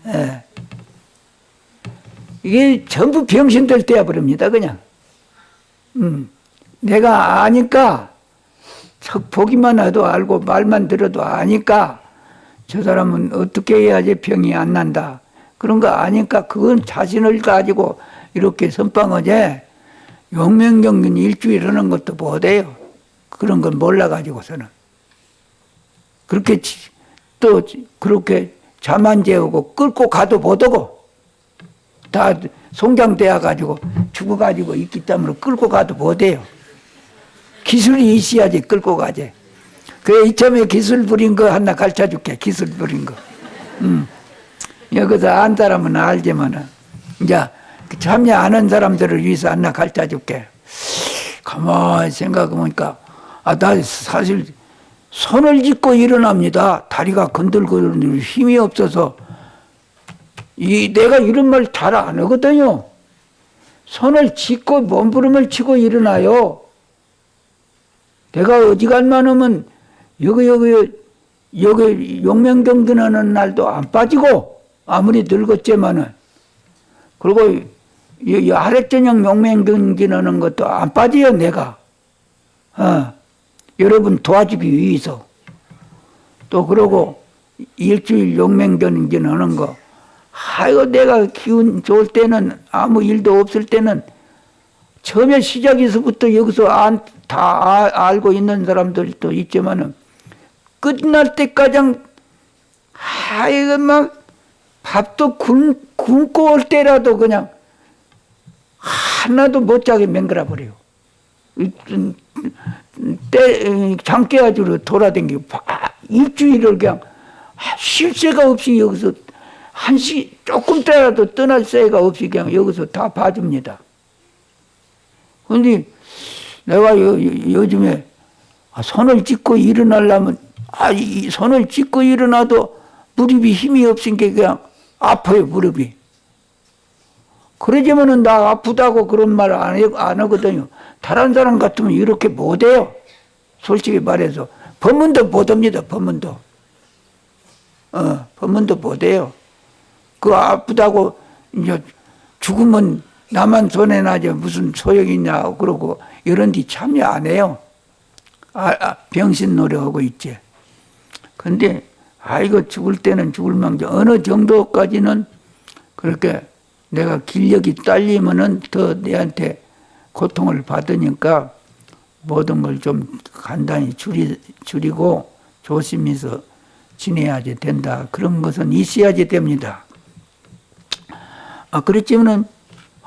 예. 이게 전부 병신들 되어버립니다, 그냥. 내가 아니까, 척 보기만 해도 알고 말만 들어도 아니까, 저 사람은 어떻게 해야지 병이 안 난다. 그런 거 아니까, 그건 자신을 가지고 이렇게 선빵하지, 용맹정진 일주일 하는 것도 못해요. 그런 건 몰라가지고서는. 그렇게 또 그렇게 잠 안 재우고 끌고 가도 못하고 다 송장되어가지고 죽어가지고 있기 때문에 끌고 가도 못해요. 기술이 있어야지 끌고 가지. 그래 이참에 기술 부린 거 하나 가르쳐줄게. 기술 부린 거. 여기서 안 사람은 알지만은 이제 참여 안 한 사람들을 위해서 하나 가르쳐줄게. 가만히 생각해보니까 나 사실 손을 짚고 일어납니다. 다리가 건들건들 힘이 없어서 내가 이런 말 잘 안 하거든요. 손을 짚고 몸부림을 치고 일어나요. 내가 어지간만하면 여기 용맹정진하는 날도 안 빠지고 아무리 늙었지만은 그리고 아랫저녁 용맹정진하는 것도 안 빠져요. 내가 여러분 도와주기 위해서. 또 그러고 일주일 용맹정진 하는 거. 아이고 내가 기운 좋을 때는 아무 일도 없을 때는 처음에 시작에서부터 여기서 다 알고 있는 사람들도 있지만은 끝날 때까지 아이고 막 밥도 굶고 올 때라도 그냥 하나도 못 자게 맹글어 버려요. 장깨가지고 돌아다니고 일주일을 그냥 쉴 새가 없이 여기서 조금 때라도 떠날 새가 없이 그냥 여기서 다 봐줍니다. 근데 내가 요즘에 손을 짚고 일어나려면 이 손을 짚고 일어나도 무릎이 힘이 없으니까 그냥 아파요, 무릎이. 그러지만은 나 아프다고 그런 말 안 하거든요. 다른 사람 같으면 이렇게 못해요. 솔직히 말해서. 법문도 못합니다, 법문도. 법문도 못해요. 그 아프다고 이제 죽으면 나만 손해나지 무슨 소용이 있냐 그러고 이런 데 참여 안 해요. 병신 노래하고 있지. 근데 이거 죽을 때는 죽을 망정 어느 정도까지는 그렇게 내가 기력이 딸리면은 더 내한테 고통을 받으니까 모든 걸 좀 간단히 줄이고 조심해서 지내야지 된다. 그런 것은 있어야지 됩니다. 그렇지만은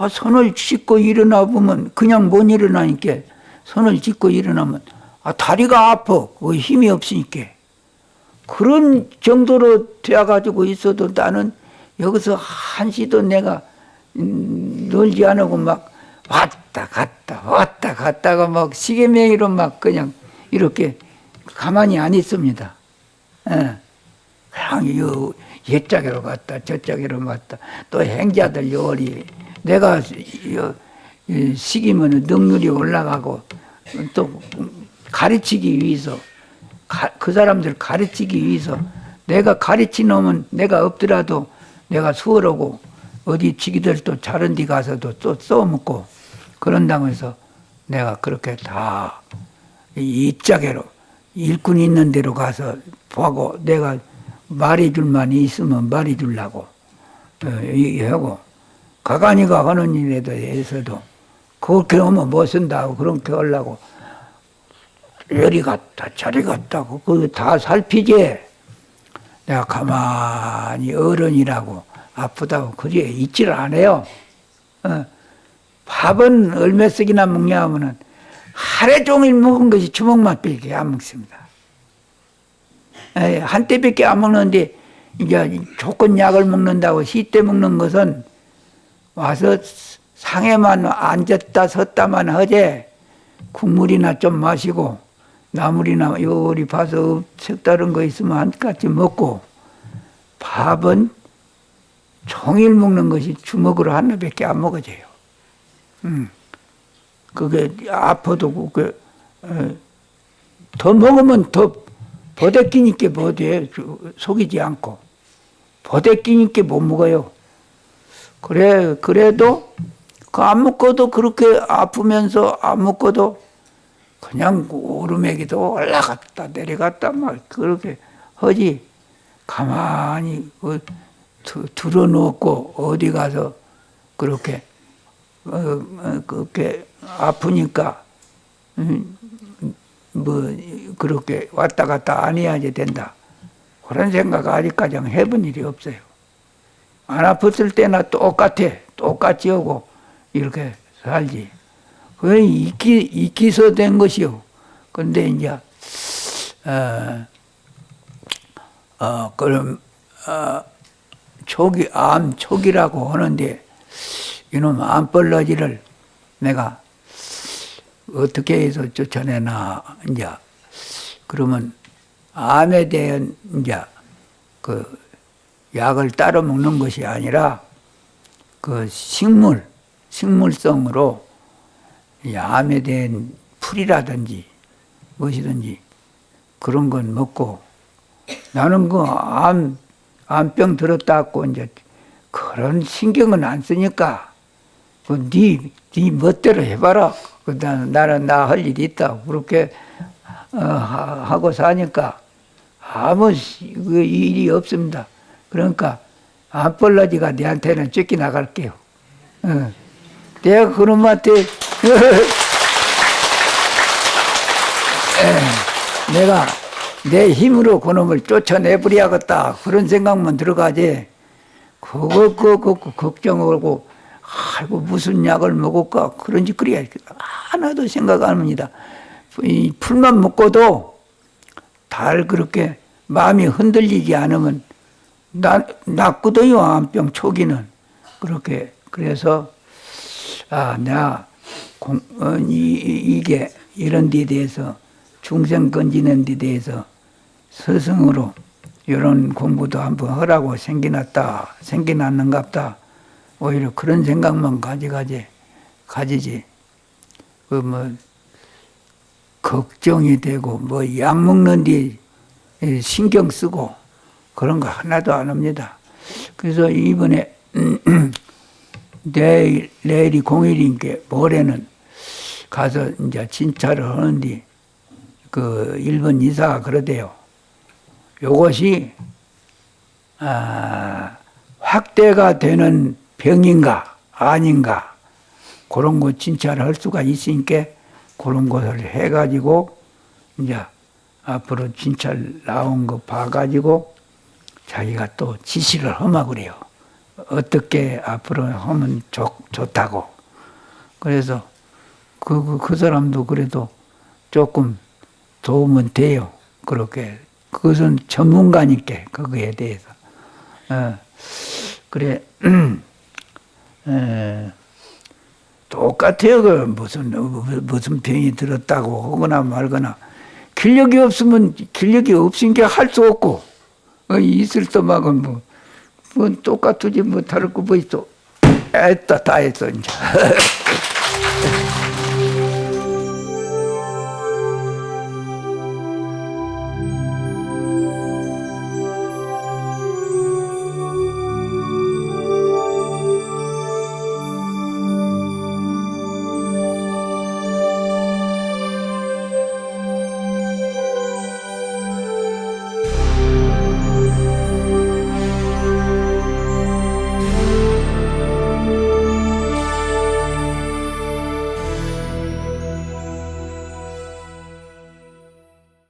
손을 짚고 일어나 보면 그냥 못 일어나니까 손을 짚고 일어나면 다리가 아파. 힘이 없으니까. 그런 정도로 되어가지고 있어도 나는 여기서 한시도 내가 놀지 않고 막 왔다 갔다가 막 시계맹이로 막 그냥 이렇게 가만히 안 있습니다. 그냥 옛짝으로 갔다 저짝으로 갔다 또 행자들 요리 내가 시기면 능률이 올라가고 또 가르치기 위해서 그 사람들 가르치기 위해서 내가 가르치 놓으면 내가 없더라도 내가 수월하고 어디 지기들도 다른 데 가서도 또 써먹고 그런다고 해서 내가 그렇게 다 입자개로 일꾼 있는 데로 가서 보고 내가 말해줄 만이 있으면 말해주려고 하고 가관이가 하는 일에 대해서도 그렇게 하면 못 쓴다고 그렇게 하려고 열이 갔다 저리 갔다고 그거 다 살피지. 내가 가만히 어른이라고 아프다고 그래 있지를 않아요. 밥은 얼마 씩이나 먹냐 하면은 하루 종일 먹은 것이 주먹만밖에 안 먹습니다. 한 때밖에 안 먹는데 이제 조건 약을 먹는다고 시때 먹는 것은 와서 상에만 앉았다 섰다만 하지 국물이나 좀 마시고 나물이나 요리 봐서 색다른 거 있으면 한 가지 먹고 밥은 종일 먹는 것이 주먹으로 하나밖에 안 먹어져요. 그게 아파도 더 먹으면 더 버대끼니까 뭐돼 속이지 않고 버대끼니까 못 먹어요. 그래도 그 안 먹고도 그렇게 아프면서 안 먹고도 그냥 오르막이도 올라갔다 내려갔다 막 그렇게 하지 가만히 들어놓고 어디 가서 그렇게 그렇게 아프니까 뭐 그렇게 왔다 갔다 안 해야지 된다 그런 생각 아직까지 해본 일이 없어요. 안 아팠을 때나 똑같이 하고 이렇게 살지. 그게 익히서 된 것이요. 근데 이제 그럼 암 초기라고 하는데 이놈 암벌러지를 내가 어떻게 해서 쫓아내나 이제 그러면 암에 대한 이제 그 약을 따로 먹는 것이 아니라 그 식물성으로 암에 대한 풀이라든지 무엇이든지 그런 건 먹고 나는 그 암병 들었다고 이제 그런 신경은 안 쓰니까 그 네 멋대로 해봐라. 나는 나 할 일이 있다. 그렇게 하고 사니까 아무 일이 없습니다. 그러니까 암벌라지가 내한테는 쫓기 나갈게요. 내가 그놈한테 내가 내 힘으로 그놈을 쫓아내버려야겠다 그런 생각만 들어가지 그거 걱정하고 아이고 무슨 약을 먹을까 그런 짓거리 하나도 생각 안 합니다. 이 풀만 먹고도 달 그렇게 마음이 흔들리지 않으면 낫거든요. 암병 초기는 그렇게 그래서 내가 이게 이런 데 대해서 중생 건지는 데 대해서 스승으로 이런 공부도 한번 하라고 생겨났는갑다. 오히려 그런 생각만 가지지. 걱정이 되고 약 먹는 데 신경 쓰고 그런 거 하나도 안 합니다. 그래서 이번에 내일이 공일인께 모레는 가서 이제 진찰을 하는데 그 일본 이사가 그러대요. 요것이 확대가 되는 병인가 아닌가 그런 거 진찰을 할 수가 있으니까 그런 것을 해가지고 이제 앞으로 진찰 나온 거 봐가지고 자기가 또 지시를 하면 그래요. 어떻게 앞으로 하면 좋다고. 그래서 그 사람도 그래도 조금 도움은 돼요. 그렇게. 그것은 전문가니까, 그거에 대해서. 그래. 똑같아요. 무슨 병이 들었다고 하거나 말거나. 기력이 없으니까 할 수 없고, 있을 때막은 뭐 똑같으지, 다를 거 뭐 있어. 다 했어, 이제.